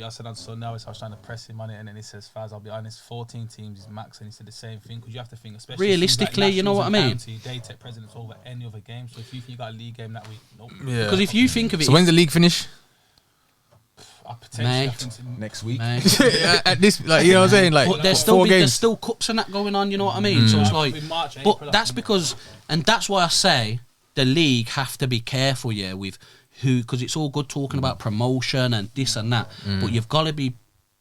I said on Sunday, I was trying to press him on it, and then he says, Faz, I'll be honest, 14 teams is max, and he said the same thing, because you have to think, especially realistically, you know what I mean? County, they take precedence over any other game, so if you think you got a league game that week, nope. Yeah. Because if you think of it, So when's the league finish? Next week. At this, like, you know what I'm saying? Like, but there's 4 games. there's still cups and that going on, you know what I mean? So it's like, In March, April, but that's because, and that's why I say the league have to be careful, yeah, with who, because it's all good talking about promotion and this and that, but you've got to be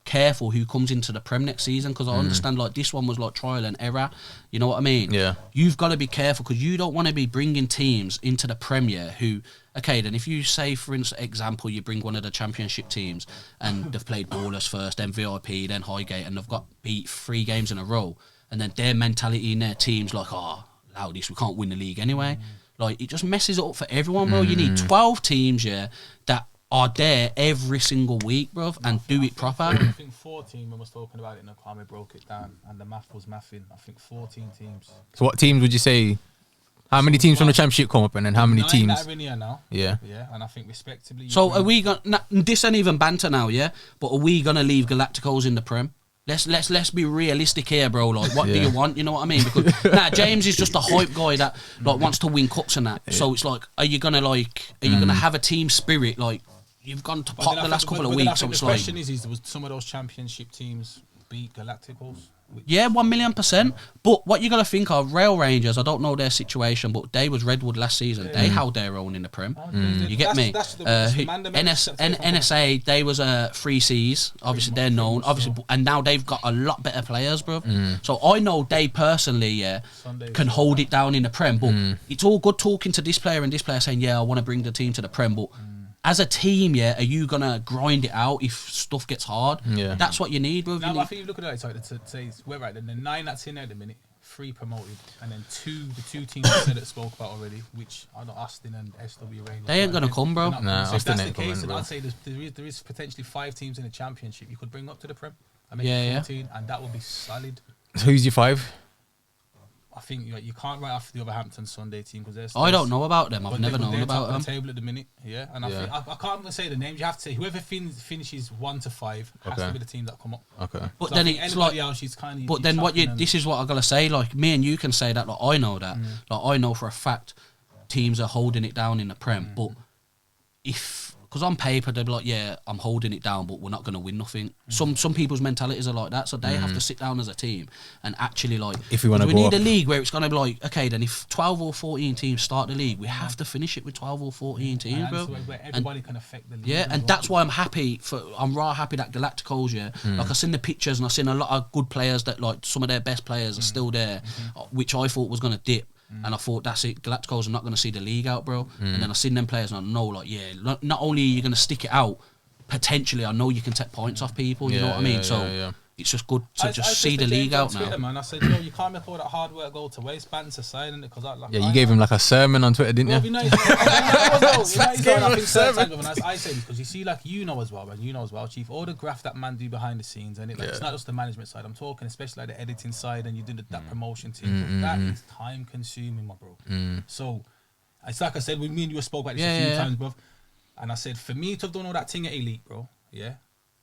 careful who comes into the Prem next season, because I understand like this one was like trial and error, you know what I mean? Yeah. You've got to be careful because you don't want to be bringing teams into the Premier who, okay, then if you say, for example, you bring one of the championship teams and they've played Ballers first, then VIP, then Highgate, and they've got beat 3 games in a row, and then their mentality in their team's like, oh, allow this, we can't win the league anyway. Like, it just messes it up for everyone, bro. You need 12 teams, yeah, that are there every single week, bro, and do it proper. I think 14 when I was talking about it, and Kwame broke it down, and the math was mathing. I think 14 teams. So what teams would you say? How many teams from the championship come up, and then how many 9 teams? that are in here now. Yeah. Yeah, and I think respectively. So are we going? This ain't even banter now, yeah. But are we gonna leave Galacticos in the Prem? Let's be realistic here, bro. Like, what do you want? You know what I mean? Because James is just a hype guy that like wants to win cups and that. So it's like, are you gonna have a team spirit? Like, you've gone to pop the last couple of weeks. So it's the like, question is was some of those championship teams beat Galacticos? yeah, 1,000,000%. But what you got to think of, Rail Rangers, I don't know their situation, but they was Redwood last season. They held their own in the Prem. You get me? NSA, they was 3Cs. Obviously, they're known. Obviously, and now they've got a lot better players, bro. So I know they personally can hold it down in the Prem. But it's all good talking to this player and this player saying, yeah, I want to bring the team to the Prem. But as a team, yeah, are you gonna grind it out if stuff gets hard? Yeah, that's what you need, bro. Now, I think you look at it, sorry, to say we're right. Then the 9 that's in there at the minute, 3 promoted, and then the two teams I said that spoke about already, which are not Austin and SW Rangers. They ain't gonna come, bro. Nah, so if Austin that's ain't the case, coming, then bro. I'd say there is potentially 5 teams in the championship you could bring up to the Prem. I mean, Yeah, 14, and that would be solid. So who's your 5? I think you can't write off the Overhampton Sunday team because I don't know about them. I've never known about them. The table at the minute, yeah, and I think I can't even say the names. You have to say whoever finishes 1 to 5 has to be the team that come up. Okay. But So then I think it's anybody like, else is kind of. but then what you? This is what I gotta say. Like, me and you can say that. Like, I know that. Like, I know for a fact teams are holding it down in the Prem. But because on paper they'll be like, yeah, I'm holding it down, but we're not gonna win nothing. Some people's mentalities are like that, so they have to sit down as a team and actually like. If we want to go need up. a league where it's gonna be like, okay, then if 12 or 14 teams start the league, we have to finish it with 12 or 14 teams, bro. Where everybody can affect the league. Yeah, and that's why I'm happy I'm raw happy that Galacticos, like I seen the pictures and I seen a lot of good players that like some of their best players are still there, which I thought was gonna dip. And I thought, that's it, Galacticos are not going to see the league out, bro. And then I seen them players and I know, like, yeah, not only are you going to stick it out, potentially I know you can take points off people, you know what I mean? So it's just good to I see the league out Twitter, now. Man, I said, yo, you can't make all that hard work go to waste. Bands aside, and because Yeah, you gave him like a sermon on Twitter, didn't you? I think certain times, and I say this because you see, like as well, man, Chief, all the graft that man do behind the scenes, and it's not just the management side. I'm talking especially like the editing side, and you do that promotion team. That is time consuming, my bro. So it's like I said, me and you spoke about this a few times, bro. And I said, for me to have done all that thing at Elite, bro,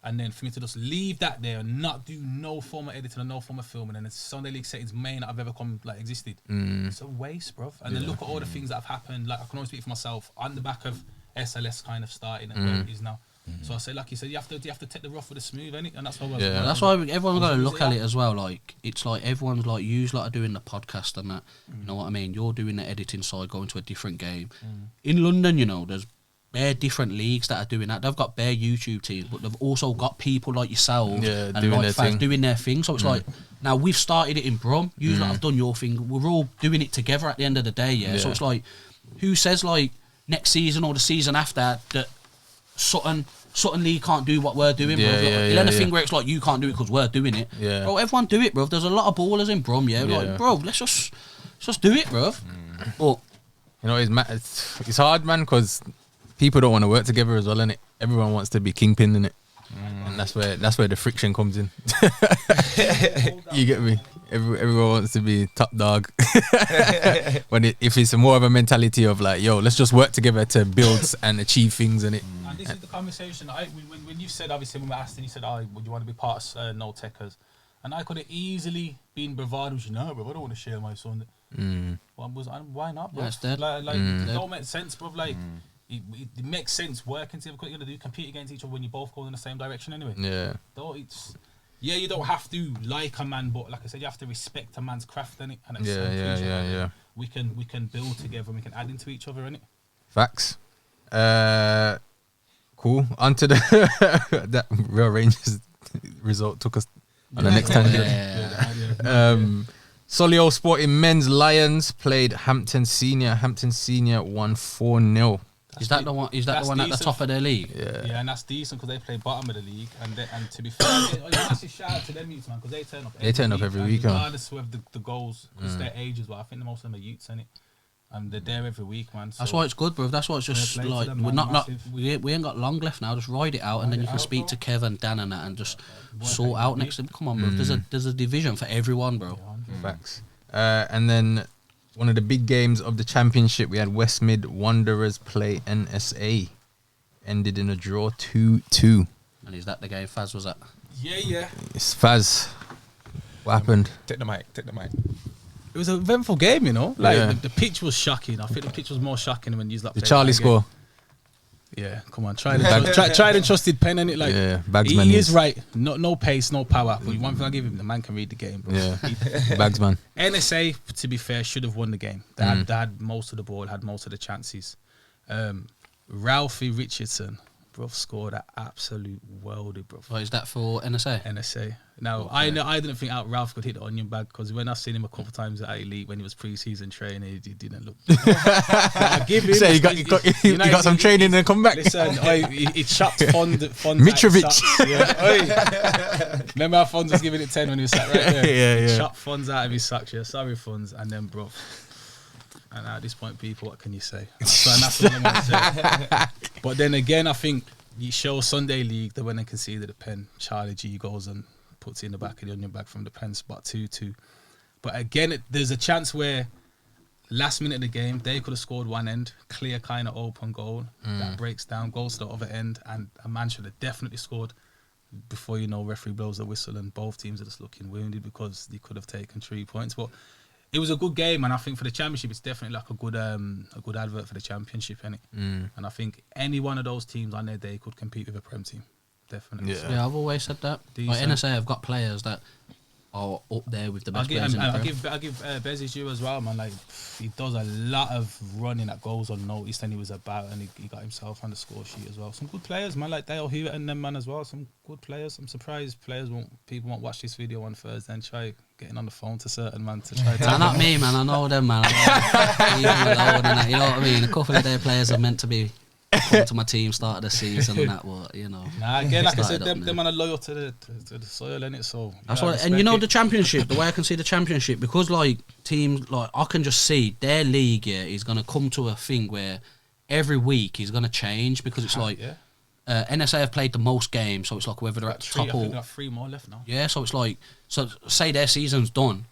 and then for me to just leave that there and not do no form of editing or no form of filming, and the Sunday League settings may not have ever existed. It's a waste, bro. And then look at all the things that have happened. Like, I can only speak for myself on the back of SLS kind of starting and where it is now. So I say, like you said, you have to take the rough with the smooth, innit? And that's why That's why everyone's got to look at it as well. Like, it's like everyone's like, you are doing the podcast and that. You know what I mean? You're doing the editing side, going to a different game. In London, there's bare different leagues that are doing that. They've got bare YouTube teams, but they've also got people like yourself and doing like their fans thing. doing their thing. So it's like, now we've started it in Brum. You lot have done your thing. We're all doing it together at the end of the day, So it's like, who says like next season or the season after that Sutton League can't do what we're doing, bro? Anything where it's like you can't do it because we're doing it. Bro, everyone do it, bro. There's a lot of ballers in Brum, like, bro, let's just do it, bro. But it's hard, man, because people don't want to work together as well, innit? Everyone wants to be kingpin, innit? And that's where the friction comes in. You get me? Everyone wants to be top dog. But if it's more of a mentality of like, yo, let's just work together to build and achieve things, innit? And this is the conversation. When you said, obviously, when we asked and you said, would you want to be part of No Tekkers? And I could have easily been bravado, no, bro, I don't want to share my son. Why not, bro? That's dead. It don't make sense, bro. Like, it makes sense working together. What you're gonna do, compete against each other when you both go in the same direction anyway. You don't have to like a man, but like I said, you have to respect a man's craft, innit? And we can build together and we can add into each other, innit? Facts. Cool. On to the that Real Rangers result took us on the next tangent. Solihull Sporting men's Lions played Hampton Senior. Hampton Senior won 4-0. Is that the one? Is that the one at the top of their league? Yeah, and that's decent because they play bottom of the league. And to be fair, massive shout out to them youths, man, because they turn up. Every week, regardless of the goals, because their age as well. I think most of them are youths, innit? And they're there every week, man. So that's why it's good, bro. That's why it's just like them, we ain't got long left now. Just ride it out, and then you can speak to Kev and Dan and that, and just sort out next to them. Come on, bro. There's a division for everyone, bro. Facts. And then one of the big games of the championship, we had West Mid Wanderers play NSA. Ended in a draw 2-2. And is that the game Faz was at? Yeah. It's Faz. What happened? Take the mic. It was an eventful game, Like the pitch was shocking. I think the pitch was more shocking when you like the Charlie score. Yeah, come on, tried and trusted pen, and it like Bagsman he is right. No pace, no power. But one thing I give him, the man can read the game, bro. Yeah, Bagsman. NSA, to be fair, should have won the game. They had most of the ball, had most of the chances. Ralphie Richardson, bro, scored an absolute worldie, bro. Oh, is that for NSA? NSA. Now, I didn't think Ralph could hit the onion bag because when I've seen him a couple of times at Elite when he was pre-season training, he didn't look. I give him. So you got some training and come back. Listen, he chopped Fond Mitrovic. Remember how Fonz was giving it 10 when he was sat right there? Yeah. He chopped Fonz out of his socks. Yeah, sorry, Fonz. And then, bro. And at this point, people, what can you say? So that's what I'm going to say. But then again, I think you show Sunday League, they went and conceded a pen. Charlie G goes and puts it in the back of the onion bag from the pen spot 2-2. But again, there's a chance where last minute of the game, they could have scored one end, clear kind of open goal. That breaks down, goes to the other end, and a man should have definitely scored. Before you know, referee blows the whistle and both teams are just looking wounded because they could have taken 3 points. But it was a good game, and I think for the championship, it's definitely like a good advert for the championship, innit? And I think any one of those teams on their day could compete with a Prem team, definitely. Yeah, I've always said that. Like NSA have got players that are up there with the best players in the Prem. I give Bez his due as well, man. Like, he does a lot of running that goes unnoticed, and he was about, and he got himself on the score sheet as well. Some good players, man, like Dale Hewitt and them, man, as well. Some good players. I'm surprised people won't watch this video on Thursday and try getting on the phone to certain man to try to... Not me, man. I know them, man. You know what I mean? A couple of their players are meant to be come to my team start of the season and that, what, you know. Nah, again, like I said, Started up them man are loyal to the soil, innit? So That's yeah, I why, and you know respect the it. championship. The way I can see the championship, because like teams, like I can just see their league. Yeah, is gonna come to a thing where every week is gonna change because it's like Yeah. NSA have played the most games, so it's like whether they're at the Three, I top think or they got 3 more left now. yeah. So it's like say their season's done.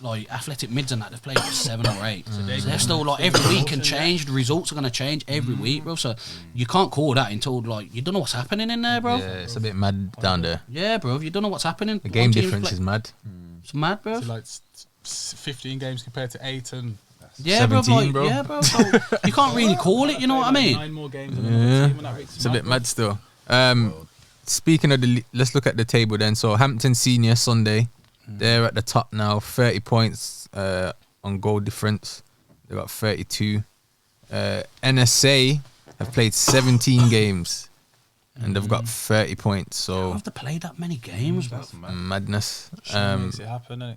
Like Athletic Mids and that, they've played 7 or 8. So they're still like every week can change. The results are gonna change every week, bro. So you can't call that until like you don't know what's happening in there, bro. Yeah, it's a bit mad down there. Yeah, bro. You don't know what's happening. The game difference is mad. It's mad, bro. So like 15 games compared to 8 and Yeah, bro, 17, like, bro. yeah, bro. So you can't really call it. You know what I mean? 9 more games than another team and that makes It's a bit mad still. Speaking of let's look at the table then. So Hampton Senior Sunday, they're at the top now, 30 points on goal difference. They got 32. NSA have played 17 games and they've got 30 points. I So have to play that many games, bro. madness. makes it happen, innit?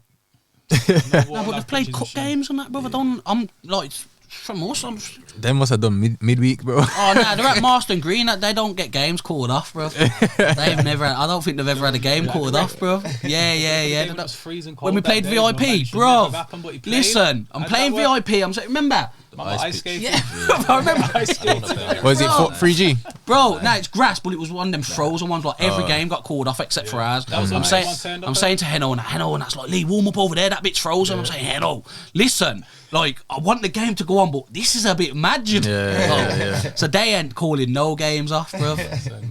No, but they've played cup games and that, brother. I'm like from us. They must have done midweek, bro. Oh no, they're at Marston Green. They don't get games called off, bro. They've never. I don't think they've ever had a game called off, bro. Yeah. It was freezing cold When we that played day, bro, VIP, like, should bro. never happen, but he played. Listen, I'm How'd playing that work? VIP. I'm saying, remember? Ice skating. Yeah, I remember. Ice skating. Was it 3G? Bro, no, it's grass, but it was one of them frozen ones. Like every game got called off except for ours. was I'm when saying, everyone turned up, I'm though. saying to Heno and that's like, Lee, warm up over there. That bit's frozen. I'm saying, Heno, listen, like I want the game to go on, but this is a bit mad, you know. Yeah. So they ain't calling no games off, bro.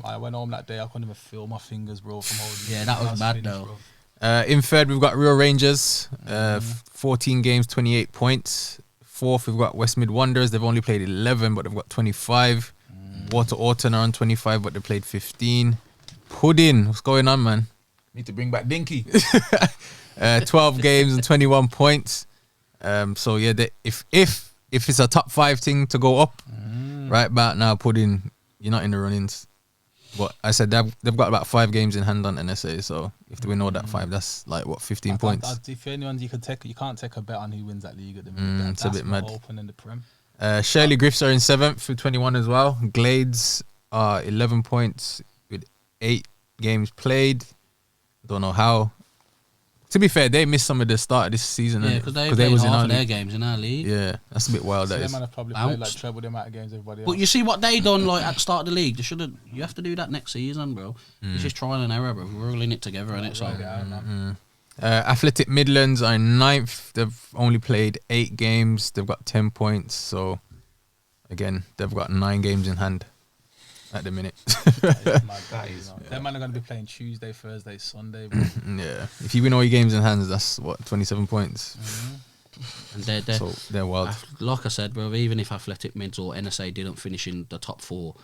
I went home that day. I couldn't even feel my fingers, bro, from holding. Yeah, that was mad, finished, though. bro. In third, we've got Real Rangers, 14 games, 28 points. Fourth, we've got West Mid Wanderers. They've only played 11, but they've got 25. Water Orton are on 25, but they played 15. Pudding, what's going on, man? Need to bring back Dinky. 12 games and 21 points. So yeah, if it's a top 5 thing to go up, right about now, Pudding, you're not in the runnings. But I said they've got about 5 games in hand on NSA. So if they win all that 5, that's like what 15 points. If anyone you can't take a bet on who wins that league at the minute. It's a bit mad. Open in the Prem. Shirley Griffiths are in 7th with 21 as well. Glades are 11 points with 8 games played. Don't know how. To be fair, they missed some of the start of this season. Yeah, because they was in half of their games in our league. Yeah, that's a bit wild. So That them is. man have probably played like Bounced. treble the amount of games everybody But else. you see what they done like at the start of the league. You have to do that next season, bro. It's just trial and error, bro. We're all in it together, innit? So Athletic Midlands are in 9th. They've only played 8 games. They've got 10 points. So again, they've got 9 games in hand at the minute. Them man are going to be playing Tuesday, Thursday, Sunday. Bro. Yeah, if you win all your games in hands, that's what 27 points. and they're So they're wild. like I said, bro. Even if Athletic Mids or NSA didn't finish in the top 4,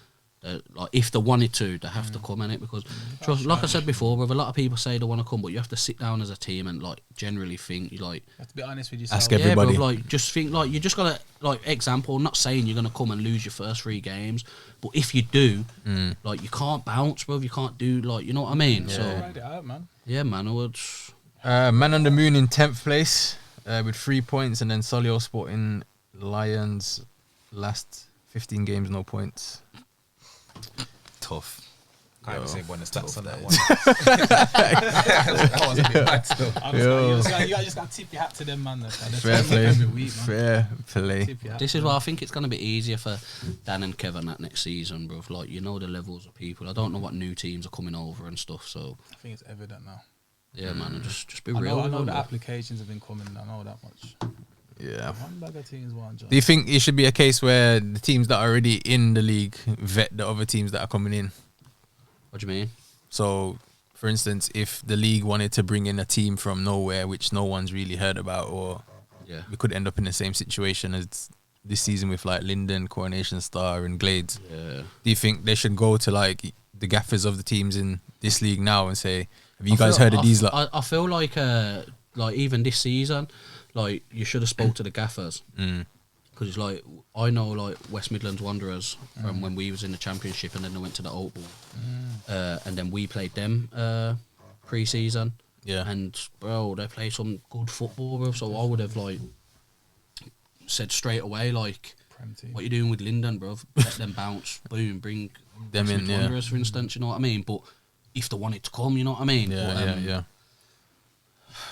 like if they wanted to, they have to come in it because, trust, like I said before, bro. A lot of people say they want to come, but you have to sit down as a team and like generally think. You like, You have to be honest with yourself. Ask everybody. Yeah, bro, like just think like you just gotta like example. I'm not saying you're gonna come and lose your first 3 games, but if you do, like you can't bounce, bro. You can't do like you know what I mean. So Ride it out, man. yeah, man. I would. Man on the Moon in 10th place with 3 points, and then Solio Sporting Lions last 15 games, no points. Tough. Can't even say one of the stats on that one. That was a bit mad still. Honestly, you just got to tip your hat to them, man. Fair play. Every week, man. Fair play. Tip your hat This to is them. why I think it's gonna be easier for Dan and Kevin that next season, bro. Like you know the levels of people. I don't know what new teams are coming over and stuff. So I think it's evident now. yeah, man. And just be I real. know man, the bro. applications have been coming. I know that much. Yeah. One bag of teams, one job. Do you think it should be a case where the teams that are already in the league vet the other teams that are coming in? What do you mean? So, for instance, if the league wanted to bring in a team from nowhere, which no one's really heard about, or Yeah. we could end up in the same situation as this season with like Linden, Coronation Star, and Glades. Yeah. Do you think they should go to like the gaffers of the teams in this league now and say, "Have you I guys feel- heard of these?" Lot? I feel like even this season, like you should have spoke to the gaffers because it's like I know like West Midlands Wanderers from when we was in the Championship and then they went to the Opal, and then we played them pre-season. Yeah. And bro, they play some good football, bro. So I would have like said straight away like What you doing with Linden, bro? Let them bounce, boom, bring Them in, yeah. Wanderers, for instance. You know what I mean? But if they want it to come, you know what I mean? Yeah.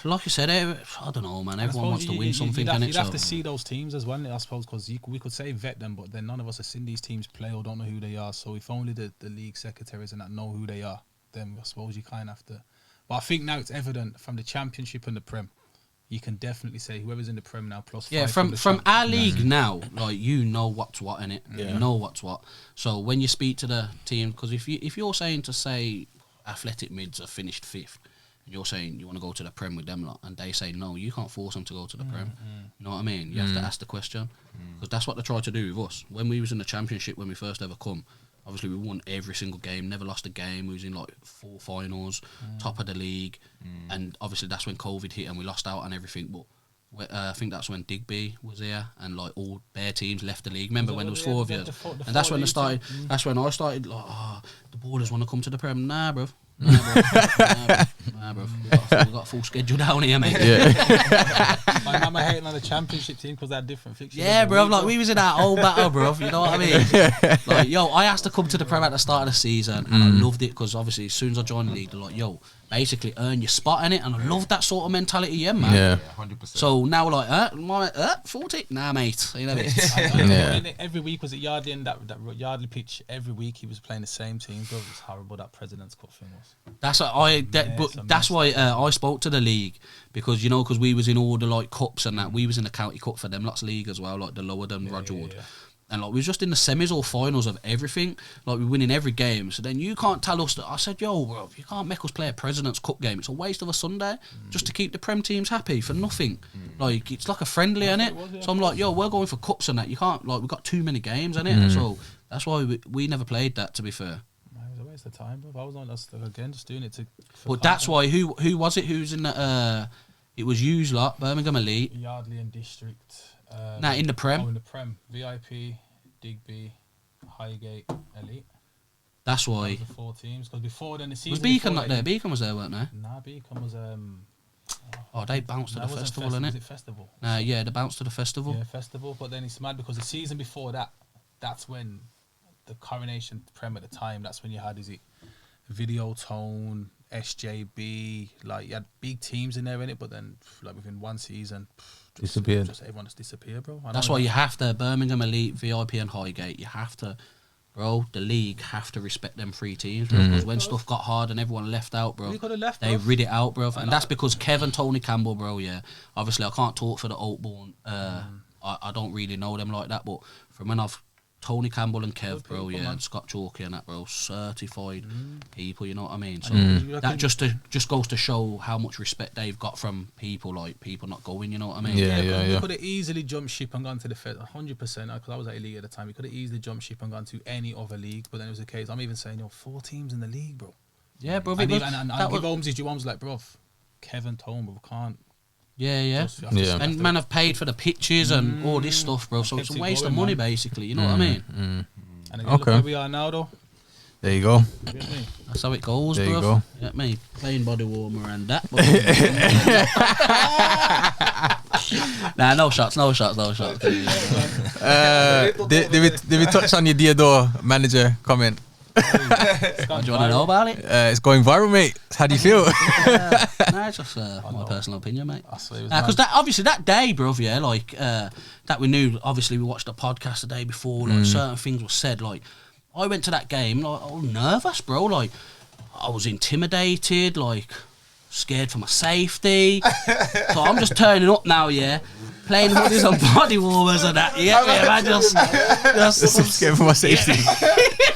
Like I said, I don't know, man. Everyone wants to win something, and you'd have to see those teams as well, I suppose, because we could say vet them, but then none of us have seen these teams play or don't know who they are. So if only the league secretaries and that know who they are, then I suppose you kind of have to. But I think now it's evident from the Championship and the Prem. You can definitely say whoever's in the Prem now plus 5 from our league now, like you know what's what in it. Yeah. You know what's what. So when you speak to the team, because if you're saying to say Athletic Mids are finished 5th, and you're saying you want to go to the Prem with them lot, and they say no, you can't force them to go to the Prem. You know what I mean? You have to ask the question, because that's what they tried to do with us when we was in the Championship when we first ever come. Obviously, we won every single game, never lost a game. We was in like 4 finals, top of the league, and obviously that's when COVID hit and we lost out on everything. But I think that's when Digby was here and like all bare teams left the league. Remember when there was 4 of you? And that's when I started. That's when I started. Like, the Ballers want to come to the Prem. Nah, bro. Nah, bro. We got a full schedule down here, mate. My mama hating on the Championship team because they're different fixtures. Yeah, bro. Like we was in our old battle, bro. You know what I mean? Like, yo, I asked to come to the Prem at the start of the season, and I loved it because obviously as soon as I joined the league, they're like, yo, basically earn your spot in it, and I love that sort of mentality, yeah, man. Yeah, 100%. So now we're like, 40? Nah, mate. You know Every week was at Yardley, and that Yardley pitch. Every week he was playing the same team. Bro, it was horrible. That President's Cup thing was. That's why I spoke to the league because we was in all the like cups and that. We was in the county cup for them lots league as well, like the lower than Roger Wood. And like we was just in the semis or finals of everything. Like we winning every game. So then you can't tell us that. I said, yo, bro, you can't make us play a President's Cup game. It's a waste of a Sunday just to keep the Prem teams happy for nothing. Like it's like a friendly, innit? So I'm like, yo, we're going for cups and that. You can't, like, we've got too many games, innit? So that's why we never played that, to be fair. It was a waste of time, bro. I was on us again just doing it to. But that's why who was it? Who's in the? It was you lot, Birmingham Elite, Yardley and District. in the Prem. Oh, in the Prem, VIP, Digby, Highgate, Elite. That's why. The 4 teams, because before then the season. Was Beacon not there? Beacon was there, weren't they? Nah, Beacon was they bounced to the festival, innit? Was it festival? Yeah, they bounced to the festival. Yeah, festival. But then it's mad because the season before that, that's when the Coronation Prem at the time. That's when you had Video Tone, SJB, like you had big teams in there, innit? But then like within one season. Disappeared. Just everyone just disappeared, bro. That's why you have to Birmingham Elite, VIP, and Highgate. You have to, bro. The league have to respect them 3 teams, bro. Because when stuff got hard and everyone left out, bro, they rid it out, bro. And that's because Kev and Tony Campbell, bro. Yeah, obviously I can't talk for the Oakbourne. I don't really know them like that, but from when I've Tony Campbell and Kev, bro, yeah, and Scott Chalky and that, bro, certified people, you know what I mean? So that just goes to show how much respect they've got from people, like people not going, you know what I mean? Yeah. We could have easily jumped ship and gone to the Fed, 100%, because I was at a league at the time. We could have easily jumped ship and gone to any other league, but then it was the case. I'm even saying, 4 teams in the league, bro. Yeah, bro. And I give Holmes his due. Holmes like, bro, Kevin Tone, bro, we can't. Yeah. And man have paid for the pitches and all this stuff, bro. So it's a waste of money, basically. You know what I mean? And then look where we are now, though. There you go. That's how it goes, there bro. You go. Get me playing body warmer and that. Nah, no shots. Did we touch on your Diodore manager comment? Do you want to know about it? It's going viral, mate. How do you feel? Nah, it's just my personal opinion, mate. Because obviously that day, bruv, yeah, like that we knew. Obviously, we watched the podcast the day before. Like certain things were said. Like I went to that game, like I was nervous, bro. Like I was intimidated, like scared for my safety. So I'm just turning up now, yeah. Playing hoodies and body warmers and that, yeah, man, just scared for my safety.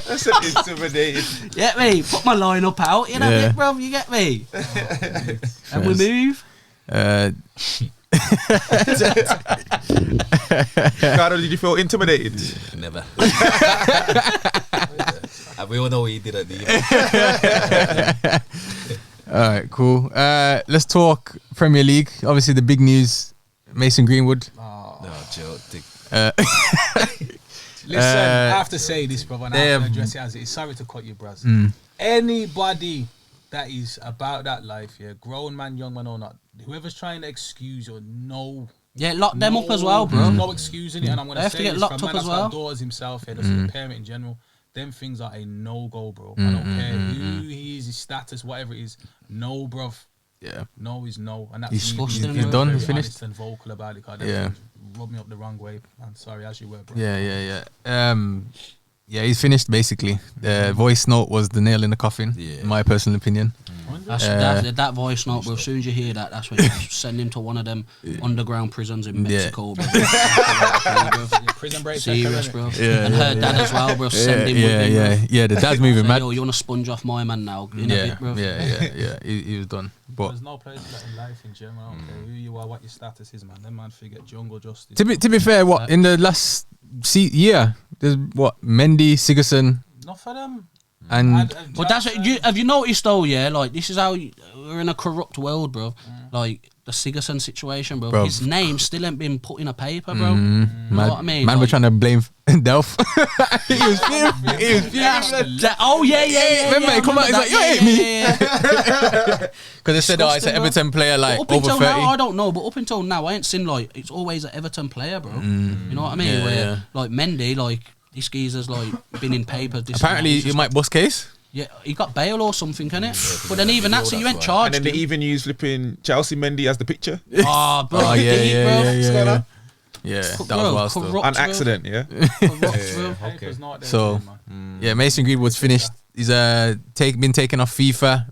That's intimidated. Get me? Put my line up out, you know, yeah. Bro, you get me? And we move. Cardo, did you feel intimidated? Never. We all know what he did at the Alright, cool. Let's talk Premier League. Obviously the big news, Mason Greenwood. No, Joe. Listen, I have to say this, brother, and I have to address it as it is. Sorry to cut you, bros. Anybody that is about that life, yeah, grown man, young man or not, whoever's trying to excuse or know Yeah, lock them up as well, bro. There's no excusing it, and I'm going They to have say to get this, locked from up man as that's got well. daughters himself, yeah, just the parent in general. Them things are a no-go, bro. I don't care who he is, his status, whatever it is. No, bruv. Yeah. No is no, and that's He's disgusting, he's bro. done. very He's finished. honest and vocal about it. Cause Yeah. Rubbed me up the wrong way. I'm sorry, as you were, bro. Yeah. Yeah, he's finished basically. The voice note was the nail in the coffin, in my personal opinion. That voice note, bro. As soon as you hear that, that's when you send him to one of them underground prisons in Mexico, bro. Prison break. Serious, bro. Yeah, And her dad as well, bro. Send him with him, bro. Yeah. The dad's moving Say, mad. yo, you want to sponge off my man now? In a bit, bro. Yeah. He was done. But There's no place like in life in general. I don't care who you are, what your status is, man. Them man forget jungle justice. to be fair, what in the last year, there's what Mendy, Sigurdsson, Not for them. and But that's have you noticed though? Yeah, like this is how we're in a corrupt world, bro. Like the Sigurdsson situation, bro. Bro. His name still ain't been put in a paper, bro. You know man, what I mean? man, we're Like- trying to blame Delph. he was fuming. He was fuming. Oh yeah. Remember, he come out, he's like, you hate me. Because they said, it's an Disgusting, bro. Everton player, like Up over until 30. now, I don't know, but up until now, I ain't seen like it's always an Everton player, bro. You know what I mean? Yeah, Where yeah. like Mendy, like this geezer's like been in papers. This Apparently, and that. he might bust case. Yeah, he got bail or something, can it? But then even that, so you ain't And charged. then they him. even use flipping Chelsea Mendy as the picture. Oh, bro, Oh, the yeah, heat, bro. yeah. Yeah, that Bro, was wild stuff. corrupt, An bro. accident, yeah. Corrupt, bro. Papers not there, So, man. yeah, Mason Greenwood's finished. He's been taken off FIFA,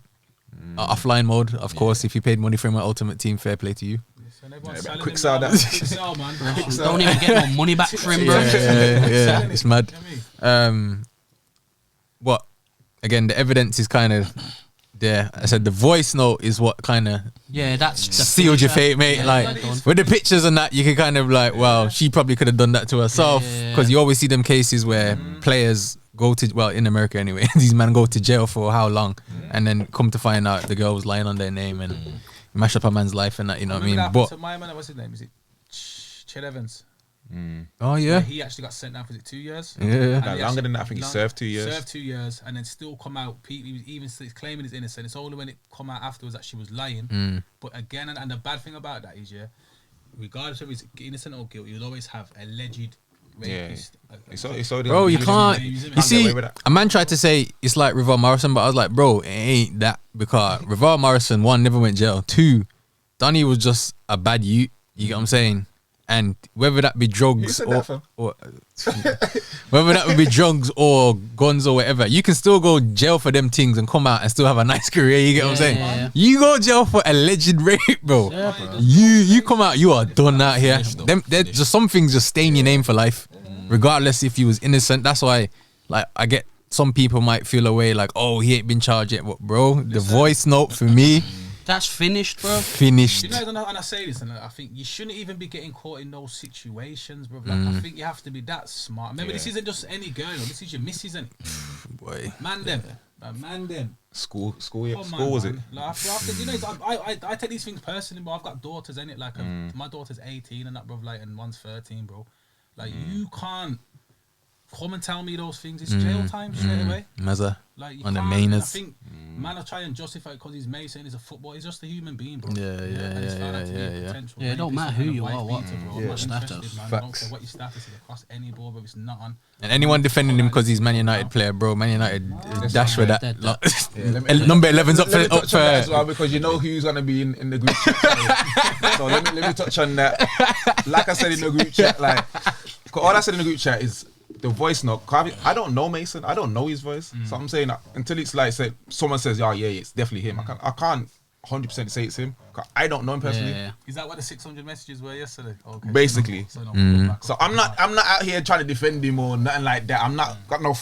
offline mode. Of course, if you paid money for him at Ultimate Team, fair play to you. And everyone's selling quick him sell now. that. Quick sell, man. Don't even get no money back for him, bro. Yeah, it's mad. You know what I mean? What? Again, the evidence is kind of there. I said the voice note is what kind of Yeah, that's the sealed your finisher. fate, mate. Yeah, Like that done. with the pictures and that, you can kind of like, well, she probably could have done that to herself, Yeah. because you always see them cases where players go to, well, in America anyway, these men go to jail for how long, and then come to find out the girl was lying on their name and mash up a man's life and that, you know what I mean? But to my man, what's his name? Is it Ched Evans? oh yeah, He actually got sent down for 2 years. yeah. And Nah, he longer actually- than that, I think he served 2 years. Served 2 years and then still come out. He was even claiming his innocence. It's only when it come out afterwards that she was lying. But again, and the bad thing about that is, yeah, regardless of he's innocent or guilty, you'll always have alleged rapist. Bro, you can't. You You see, away with that. a man tried to say it's like Rival Morrison, but I was like, bro, it ain't that, because Rival Morrison, one, never went jail. Two, Donny was just a bad youth. You get what I'm saying? And whether that be drugs said or, that, fam. whether that would be drugs or guns or whatever, you can still go jail for them things and come out and still have a nice career. You get what I'm saying? Yeah. You go jail for alleged rape, bro. You come out, you are done out here. Them, just some things just stay in your name for life, regardless if you was innocent. That's why, like, I get some people might feel away like, oh, he ain't been charged yet. But bro, the voice note for me, That's finished, bro. finished. You know, and I say this, and I think you shouldn't even be getting caught in those situations, bro. Like, I think you have to be that smart. Remember, this isn't just any girl. This is your missus, and Boy. man them, man them. School Come was on, it? man. Like, after, you know, I take these things personally, but I've got daughters, innit? Like, my daughter's 18 and that, bro, like, and one's 13, bro. Like, you can't come and tell me those things. It's jail time straight away. Mazza. Like, you On the can't. mainers. I think man are trying to justify it because he's Mason, he's a footballer. He's just a human being, bro. Yeah, And it's found out to be a yeah. potential Yeah, it don't rapist matter who and a you wife are, what- beater, bro. what I'm not status. interested, man. I don't care what your status is across any board, but it's not on. And anyone defending him because he's Man United player, bro. Man United dash with that. That- Number 11's up Let me for touch on that as well, because you know who's gonna be in the group chat. So let me touch on that. Like I said in the group chat, like, 'cause all I said in the group chat is the voice note. 'Cause I don't know Mason. I don't know his voice. So I'm saying that until it's like said, someone says, yeah, it's definitely him. I can't 100% say it's him. 'Cause I don't know him personally. Yeah. Is that what the 600 messages were yesterday? Okay. Basically. So no, back So up. I'm not out here trying to defend him or nothing like that. I'm not got no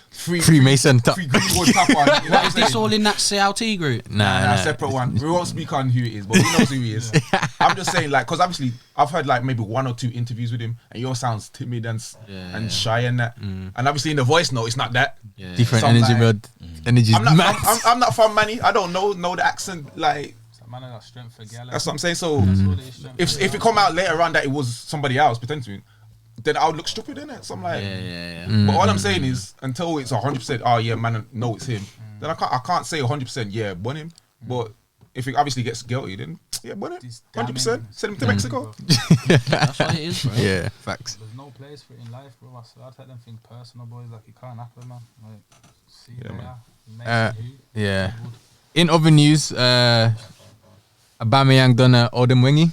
Free Mason top. free Greenwood top on. You know what I'm Is this saying? all in that CLT group? Nah, A separate one. We won't speak on who it is, but he knows who he is. I'm just saying, like, because obviously I've heard like maybe 1 or 2 interviews with him, and he all sounds timid and shy and that. And obviously in the voice note, it's not that. Different Some energy, like- bro. Energy's I'm not. mad. I'm not from Manny. I don't know the accent. Like, So man, I got strength for Gala. that's what I'm saying. So If if it come out later on that it was somebody else potentially, then I would look stupid in it. So I'm like, but all I'm saying is until it's 100%. Oh yeah, man, no, it's him. Then I can't say 100%. Yeah, bun him. But if he obviously gets guilty, then yeah, but This 100%. damning- Send him to Mexico. That's what it is, bro. Yeah, facts. There's no place for it in life, bro. I take them things personal, boys. Like, it can't happen, man. Like, see you man. later. Uh, Mason, who? Yeah. In other news, Aubameyang done a Odem Wingy.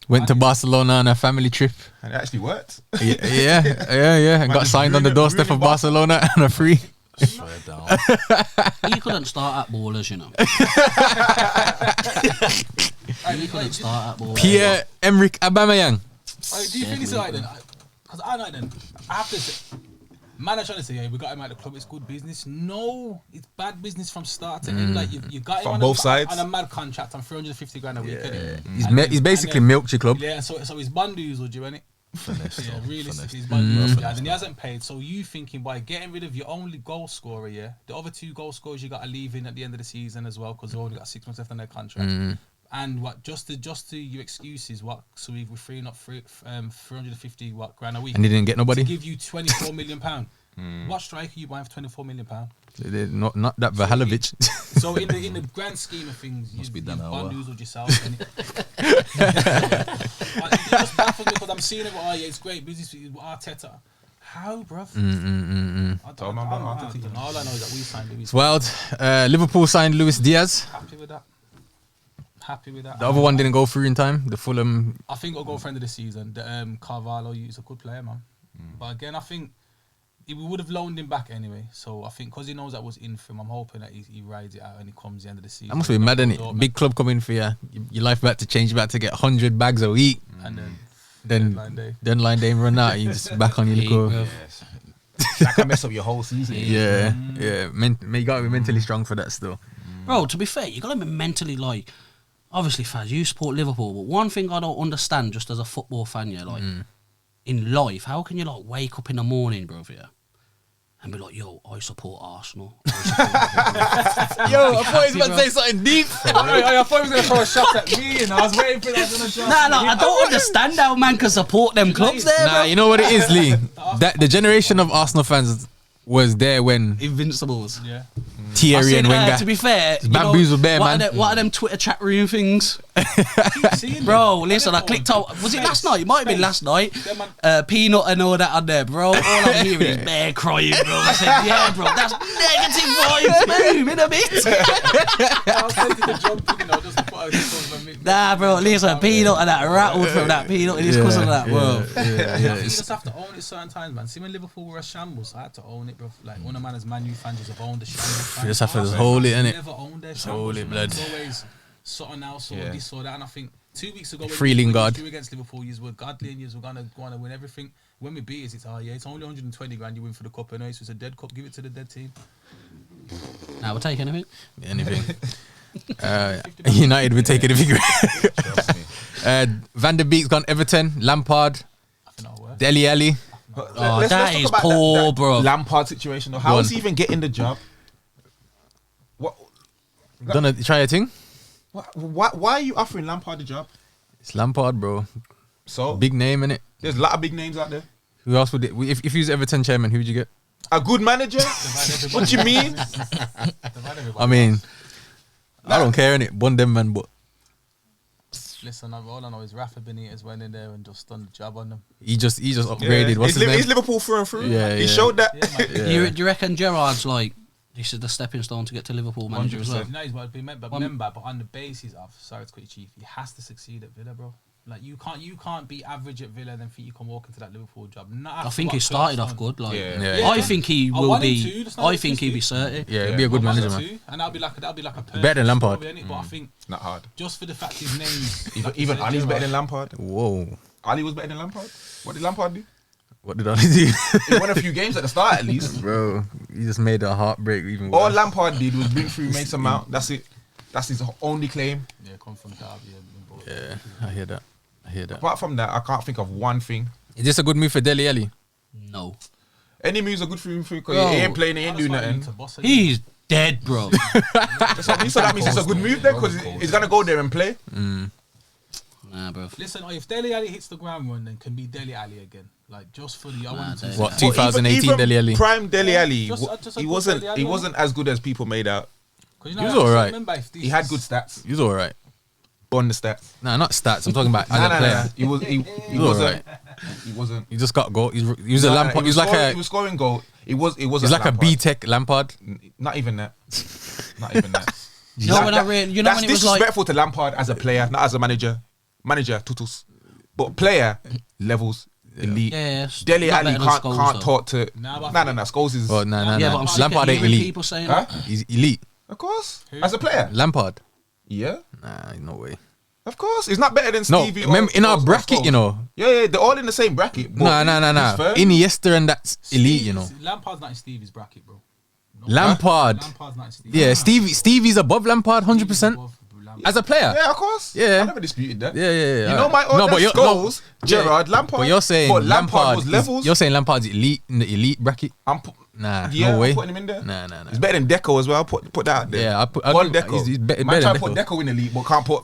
Went to Barcelona on a family trip. And it actually worked. Yeah. And got just signed on the ruining- doorstep of ruining Barcelona on a free. Swear down. He couldn't start at Ballers, you know. He couldn't start at Ballers. Pierre-Emerick Aubameyang. Do you think it's like then? Because I know then. I have to say, man, I'm trying to say, yeah, we got him at the club. It's good business. No, it's bad business from start to end. Like you got him From on both sides. on a mad contract on 350 grand a week. He's basically milked your club. Yeah, so he's bandoozled you, innit? Finesse, Yeah, though. realistically, he's Finesse. bandoozled. And he hasn't paid. So you thinking by getting rid of your only goal scorer, yeah, the other 2 goal scorers you got to leave in at the end of the season as well because they've only got 6 months left on their contract. And what just to your excuses, what so we're freeing up 350 grand a week. And he didn't get to nobody. give you £24 million. What striker are you buying for £24 million? Not that Vahalovic. So in the grand scheme of things, you've be done now, bandoozled yourself. It just baffles me because I'm seeing it. Oh yeah, it's great business with Arteta. How, bruv? I don't know. All I know is that we signed Luis. It's wild. Liverpool signed Luis Diaz. Happy with that. Happy with that. The other one didn't go through in time. The Fulham. I think it'll go for end of the season. The Carvalho, he's a good player, man. But again, I think we would have loaned him back anyway. So I think because he knows that was in for him, I'm hoping that he rides it out and he comes the end of the season. That must be mad, innit? Big club coming for you. Your life about to change, about to get 100 bags a week. And then Then deadline day run out. You just back on your little. That can mess up your whole season. Yeah. You gotta be mentally strong for that still. Bro, to be fair, you gotta be mentally like. Obviously, Faz, you support Liverpool, but one thing I don't understand, just as a football fan, yeah, like in life, how can you like wake up in the morning, bro, yeah, and be like, yo, I support Arsenal. Yo, I thought he was about to say something deep. I thought he was going to throw a shot at me, and I was waiting for that. Nah, I don't understand how man can support them clubs there, Nah, bro. you know what it is, Lee? That the generation of Arsenal fans was there when Invincibles. Yeah. Thierry and Wenger. To be fair, you bamboozled bare, what man. What are them Twitter chat room things? Bro, listen, I clicked out. Was it last night? It might have been last night. Peanut and all that on there, bro. All I'm hearing is bear crying, bro. I said, yeah, bro, that's negative vibes, boom, in a bit. I was taking the jump, you know, just to put a Nah, bro, listen, Peanut and that rattled from that Peanut and his cousin and that, bro. You just have to own it certain times, man. See, when Liverpool were a shambles, I had to own it, bro. Like, one of man as Man U fans just have owned the shambles. You just have to hold it, innit? Never owned their Hold shambles. it, blood. It's always something else or this or that. And I think 2 weeks ago, Free Lingard. when you against Liverpool, you were godly and you were going to win everything. When we beat it, it's it's only 120 grand you win for the cup anyway, so it's a dead cup. Give it to the dead team. Nah, we'll take anything. Anything. United would take it if you Van der Beek's gone Everton. Lampard. I think that'll work. Dele Alli. That talk is about poor, bro. Lampard situation. Though. How Go is on. he even getting the job? What? Try a thing. Why are you offering Lampard the job? It's Lampard, bro. So Big name, innit? there's a lot of big names out there. Who else would it? If you was Everton chairman, who would you get? A good manager? What do you mean? I mean, I don't care, innit? Bond them, man, but Listen, all I know is Rafa Benitez went in there and just done the job on them. he just upgraded. What's his name? He's Liverpool through and through. Yeah, He yeah. showed that. Yeah, Do you reckon Gerrard's like, this is the stepping stone to get to Liverpool manager as well? 100%. No, he's about to be member, but on the basis of, sorry to cut you chief, he has to succeed at Villa, bro. Like you can't be average at Villa and then think you can walk into that Liverpool job. I think he started off good. Like, Yeah. I think he I will want him be. to, that's not I think he'll be interesting. 30. Yeah, he'd be a good manager, man. And that'll be like a perfect Better than Lampard. story, innit? But I think Not hard. just for the fact his name's Even Ali's better than Lampard. Whoa. Ali was better than Lampard. What did Lampard do? What did I do? He won a few games at the start at least. Bro, he just made a heartbreak even All worse. Lampard did was bring through Mason Mount. That's it. That's his only claim. yeah, come from Derby and Yeah, I hear that. Apart from that, I can't think of one thing. Is this a good move for Dele Alli? No, Any moves are good for him because Bro. he ain't playing, he ain't doing nothing. he's dead, bro. That's what I mean. So that means it's a good move then because he's gonna go there and play. Nah, bro. Listen, if Dele Alli hits the ground run, then can be Dele Alli again. Like just for the I want him to. What, But 2018 even Dele Alli? Prime Dele Alli, Just a he good wasn't Dele Alli, he wasn't as good as people made out. 'Cause you He was I alright. remember if He had good stats. He was all right. On the stats. Nah, not stats. I'm talking about as a player. He was. He He was wasn't. alright. He wasn't. He just got goal. He was a Lampard. He was like He was scoring goal. He was. He's like a B-Tech Lampard. Not even that. Not even that. You know when I read, you know That's when it was like, disrespectful to Lampard as a player, not as a manager. Manager, tutus. But player levels, elite. yeah, Dele not Alli better than can't Scholes, though. talk to. Nah, but No. Scholes is. Oh, nah. Yeah, but I'm sick of Lampard ain't hearing elite. people saying Huh? that. He's elite. Of course. As a player. Lampard. Yeah. Nah, no way. Of course. He's not better than No, Stevie. remember in our or bracket, Scholes. you know. Yeah, they're all in the same bracket. but Nah. he's third. Iniesta and that's elite, you know. Lampard's not in Stevie's bracket, bro. Lampard. Lampard's not in Stevie's. Yeah, Stevie's above Lampard, 100%. As a player. Yeah, of course. Yeah. I never disputed that. Yeah. You know my No, but you're Scholes, Gerrard, Lampard. But you're saying but Lampard was levels. You're saying Lampard's elite in the elite bracket. Nah, no way. I'm putting him in there. Nah. He's better than Deco as well. Put that out there. Yeah, One Deco. He's better Man than try to put Deco. Deco in the league, but can't put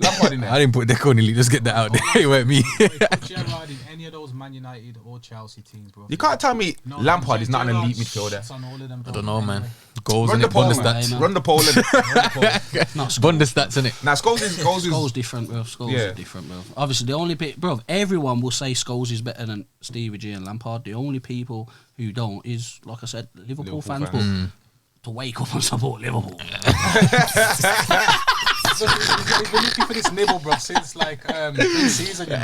Lampard in there. I didn't put Deco in the league. Let's get that out there. It weren't me. Put Gerrard in any of those Man United or Chelsea teams, bro. You can't tell me No, Lampard is not an Gerrard elite midfielder. shits on all of them, I bro. don't know, man. Goals Run in the it, poll, Bunda man. stats. Run the poll. Not Scholes. Bunda stats in it. Now Scholes is Scholes different, bro. Scholes Yeah. is different, bro. Obviously, the only bro, everyone will say Scholes is better than Stevie G and Lampard. The only people who don't is, like I said, Liverpool fans. But to wake up and support Liverpool. He's been looking for this nibble, bro, since like season. They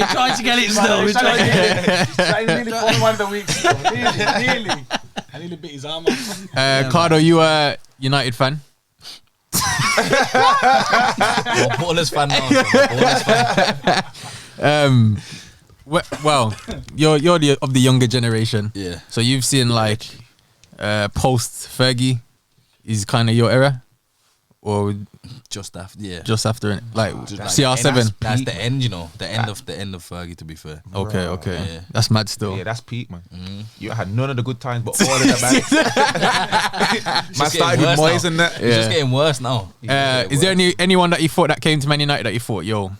tried to get it still. He's trying to nearly call one of the weeks. Nearly. I nearly bit his arm off. Cardo, you a United fan? Ballers fan now. Ballers fan. Well, you're of the younger generation. Yeah. So you've seen like post Fergie is kind of your era, or Just after, yeah. just after it, like Just like CR7. That's the end, you know. The end of Fergie, to be fair. Okay, Yeah. that's mad still. Yeah, that's peak, man. You had none of the good times, but all of the bad. Man Just started getting with worse Moyes now. and that. It's just getting worse now. Is there anyone that you thought that came to Man United that you thought, yo,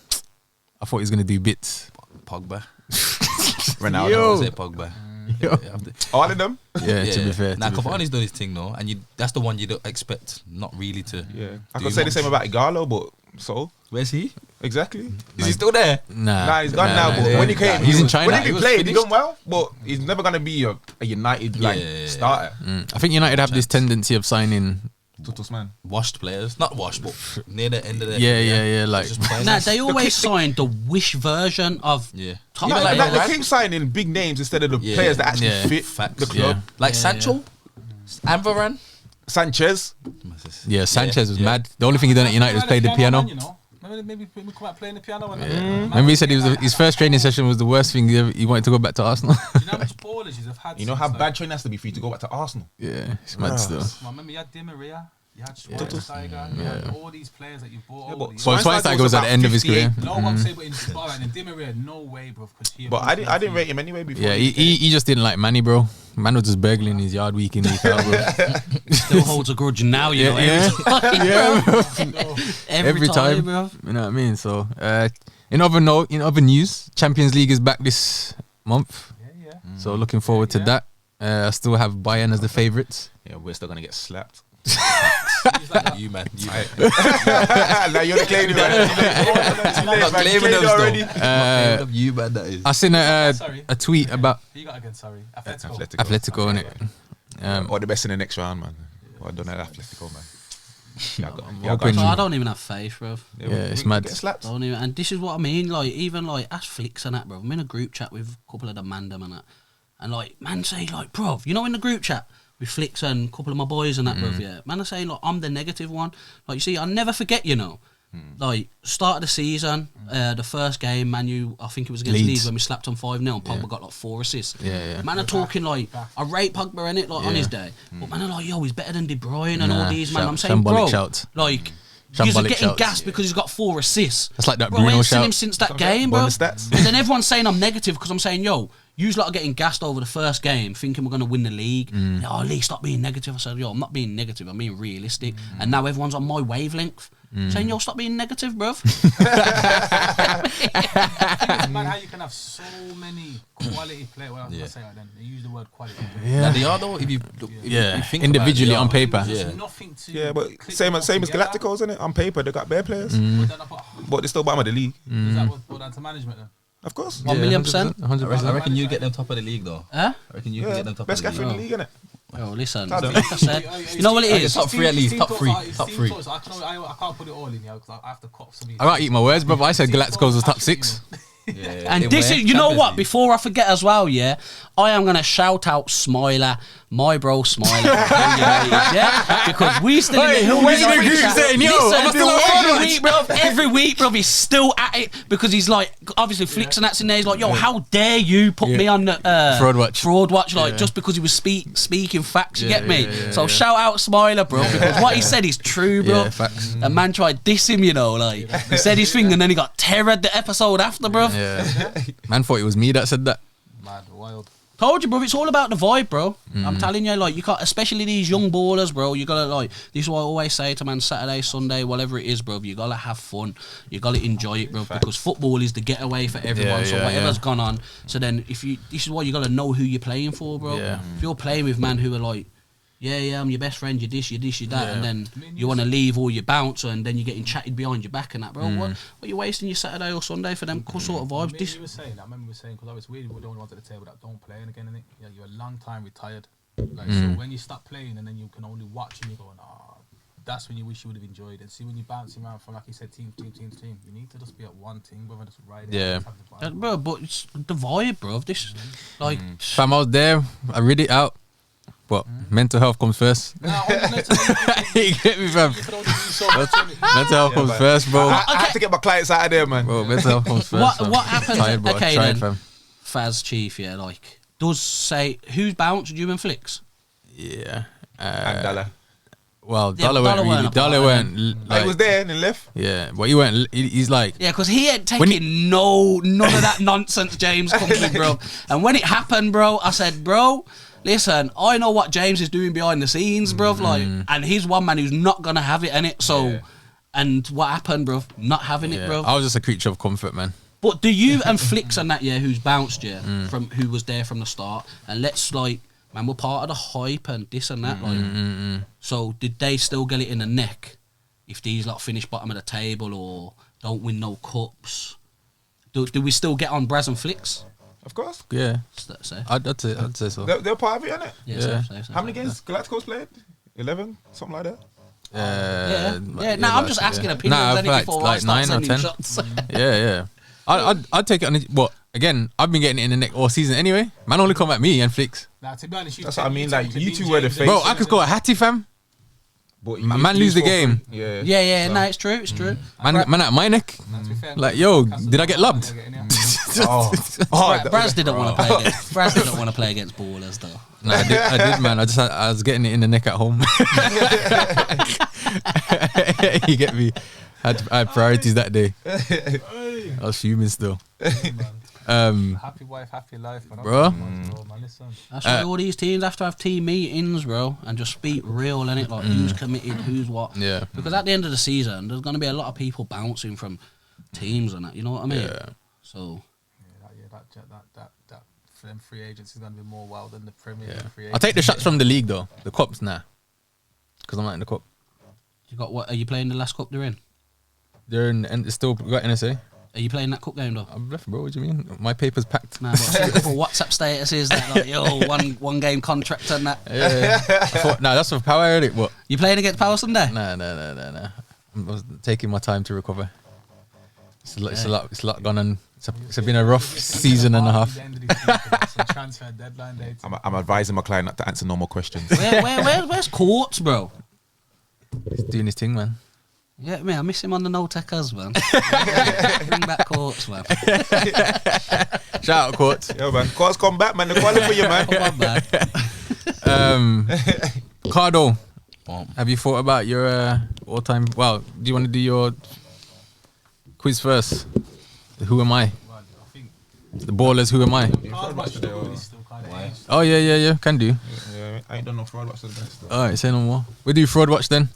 I thought he was gonna do bits? Pogba. Ronaldo. Yo. I'll say Pogba. Yo. Yeah, after- All of them. Yeah, to be fair. Now, to be fair. Cavani's done his thing, though, and that's the one you don't expect, not really to. Yeah, I do could say the much. same about Igalo, but so Where's he? exactly. Is he still there? Nah, he's gone now. But when he came, he's in China. When he He was played, he finished. done well. But he's never gonna be a United Yeah. starter. I think United have this tendency of signing. Tutus man. Washed players, not washed, but near the end of the. Yeah, like- Just players. Nah, they always signed the wish version of Yeah. top Even players. like They keep signing big names instead of the Yeah. players that actually Yeah. fit Facts. the club. Yeah. Like Yeah, Sancho and Varane. Sanchez. Yeah, Sanchez was mad. The only thing he done at United was play the piano. Man, you know? Maybe come out playing the piano. And Remember he said his first training session was the worst thing he wanted to go back to Arsenal. Do you know how much ballers you've had? You know how since, bad training has to be for you to go back to Arsenal. Yeah, it's mad still. Like, remember you had Di Maria, you had Schweinsteiger, you had all these players that you bought. Yeah, over but the So years. Schweinsteiger was at the end of his 58. career. No, I'm saying, but in alright, and Di Maria, no way, bro. But I didn't rate him anyway before. Yeah, he just didn't like Manny, bro. Man was just burgling his yard week in, week out, bro. Still holds a grudge now, you know. Yeah, Every time, bro. You know what I mean? So, in other news, Champions League is back this month. Yeah. So looking forward to that. I still have Bayern as the favourites. Yeah, we're still gonna get slapped. You man. Now you're the claiming man. Not claiming Claimed them already. still. You man, that is. I seen Sorry. a tweet about Who you got again? Sorry, Atletico. Atletico innit? Or the best in the next round, man. Or I don't know Atletico, man. hoping- So I don't even have faith, bro. Yeah, it's mad. Get slapped. Don't even, and this is what I mean. Like, even like Ash Flicks and that, bro. I'm in a group chat with a couple of the mandem and that, and like, man say like, bro, you know, in the group chat with Flicks and a couple of my boys and that, bro. Yeah, man, I say like, I'm the negative one. Like, you see, I never forget, you know. Like, start of the season, the first game, Man U, I think it was against Leeds. Leeds when we slapped on 5-0 and Pogba got like 4 assists. Yeah. Man are talking like, I rate Pogba in it, like on his day. But man are like, yo, he's better than De Bruyne and all these, man. I'm saying, shambolic bro, shouts. like, you're Shambolic getting shouts. gassed because he's got 4 assists. That's like that Bro, I Bruno ain't seen shout. him since that game, bro. Bonus stats. And then everyone's saying I'm negative because I'm saying, yo, You lot are getting gassed over the first game, thinking we're going to win the league. Oh, Lee, stop being negative. I said, yo, I'm not being negative. I'm being realistic. And now everyone's on my wavelength, saying, yo, stop being negative, bruv. Man, how you can have so many quality players. Well, I was going to say that then. They use the word quality. Yeah, they are though. If you think individually about it, on paper. There's nothing to Yeah, but same as Galacticos, isn't it? On paper, they got bare players, but they're still bottom of the league. Is that what down to management then? Of course. 1 million %. 100%. I reckon you get them top of the league though. Huh? I reckon you can get them top Best of guy the in the league. league, innit? Oh, listen, Cardo. like I said, you know what it is? Top three at least. Top three. Top three. I can't put it all in here because I have to cut some. I can't eat my words, brother. I said Galacticos was top 6. And this is, you know what? Before I forget as well, yeah, I am gonna shout out Smiler, my bro Smiler, yeah, because we still in the hill. Every week, bro, he's still at it because he's like, obviously Flicks and that's in there. He's like, yo, how dare you put me on the Fraudwatch, like just because he was speaking facts. You get me? So shout out Smiler, bro, because what he said is true, bro. A man tried to diss him, you know, like he said his thing and then he got terrored the episode after, bro. Yeah. Man thought it was me that said that. Mad, wild. Told you, bro, it's all about the vibe, bro. I'm telling you, like, you can't, especially these young ballers, bro, you gotta, like, this is what I always say to man, Saturday, Sunday, whatever it is, bro, you gotta have fun, you gotta enjoy it, bro, because football is the getaway for everyone, so whatever's gone on, so then, this is why you gotta know who you're playing for, bro. If you're playing with man who are like, yeah, I'm your best friend, you this, you that, and then you want to leave or you bounce, and then you're getting chatted behind your back and that, bro. What are you wasting your Saturday or Sunday for them sort of vibes? You were saying, I remember you were saying, because I was weird, we're the only ones at the table that don't play again, innit? Yeah, you're a long time retired. Like, so when you stop playing and then you can only watch and you're going, that's when you wish you would have enjoyed it. See, when you're bouncing around from, like you said, team, you need to just be at one team, brother, just ride it. Yeah. Bro, but it's the vibe, bro. This, like... Fam, I was there, I read it out. But mental health comes first. You get me, fam? Mental health comes first, bro. I have to get my clients out of there, man. Bro, mental health comes first. What happens? Tired, bro. Okay, Tried, then. fam. Faz Chief, yeah, like, does say, who's bounced, you and Flicks? Yeah. And Dalla. Well, Yeah, Dollar Dollar weren't really. weren't Dollar apart, weren't. He Like, was there and then left. yeah, but he weren't. He's like. Yeah, because he ain't taking none of that nonsense James comes with, bro. And when it happened, bro, I said, bro, listen, I know what James is doing behind the scenes, bro. Like, and he's one man who's not gonna have it in it. So, and what happened, bro? Not having it, bro. I was just a creature of comfort, man. But do you and Flicks and that, yeah, who's bounced, yeah, from who was there from the start, and let's like, man, we're part of the hype and this and that, like. So did they still get it in the neck if these lot finish bottom of the table or don't win no cups? Do we still get on Braz and Flicks? Of course. Yeah, Say. I'd say so. They're part of it, innit? Yeah. How many games Galacticos played? 11? Something like that? Yeah. Now I'm just asking opinions. Nah, I feel before I like start 9 or 10. sending shots. Yeah. I'd take it on. What? Again, I've been getting it in the neck all season anyway. Man, only come at me and Flicks. Nah, to be honest, That's what I mean. Like, you two were the face. Bro, I could score a hattie, fam. But Man lose the game. Yeah. Yeah. No, it's true. Man at my neck. Like, yo, did I get lubbed? Braz didn't want to play against. Braz didn't want to play against Ballers though. No, I did, man. I was getting it in the neck at home. You get me? I had priorities that day. I was fuming still. Happy wife, happy life, man. Bro. Man, listen. That's why all these teams have to have team meetings, bro, and just speak real in it, like who's committed, who's what. Yeah. Because at the end of the season, there's going to be a lot of people bouncing from teams and that. You know what I mean? Yeah. So. That for them free agents is going to be more wild than the Premier League free agents. I'll take the shots from the league though. The cups, nah. Because I'm not in the cup. You got what? Are you playing the last cup they're in? They're in, and still got NSA. Are you playing that cup game though? I'm left, bro. What do you mean? My paper's packed. Nah, but a couple WhatsApp statuses that like, yo, one game contract and that. Yeah. Nah, that's for power, edit. What? You playing against Power Sunday? Nah. I was taking my time to recover. It's a lot gone on. It's been a rough season and a half. Transfer deadline date. I'm advising my client not to answer normal questions. Where's Courts, bro? He's doing his thing, man. Yeah, man, I miss him on the No Tekkers, man. Bring back Courts, man. Shout out, Court. Yo, man. Courts come back, man. The quality for you, man. Come on, man. Cardo, have you thought about your all-time... Well, do you want to do your quiz first? Who am I? Well, I think The Ballers, who am I? Fraudwatch today, or- Oh, yeah. Can do. Yeah, I ain't done no Fraudwatch to the best. Though. All right, say no more. We do Fraudwatch then.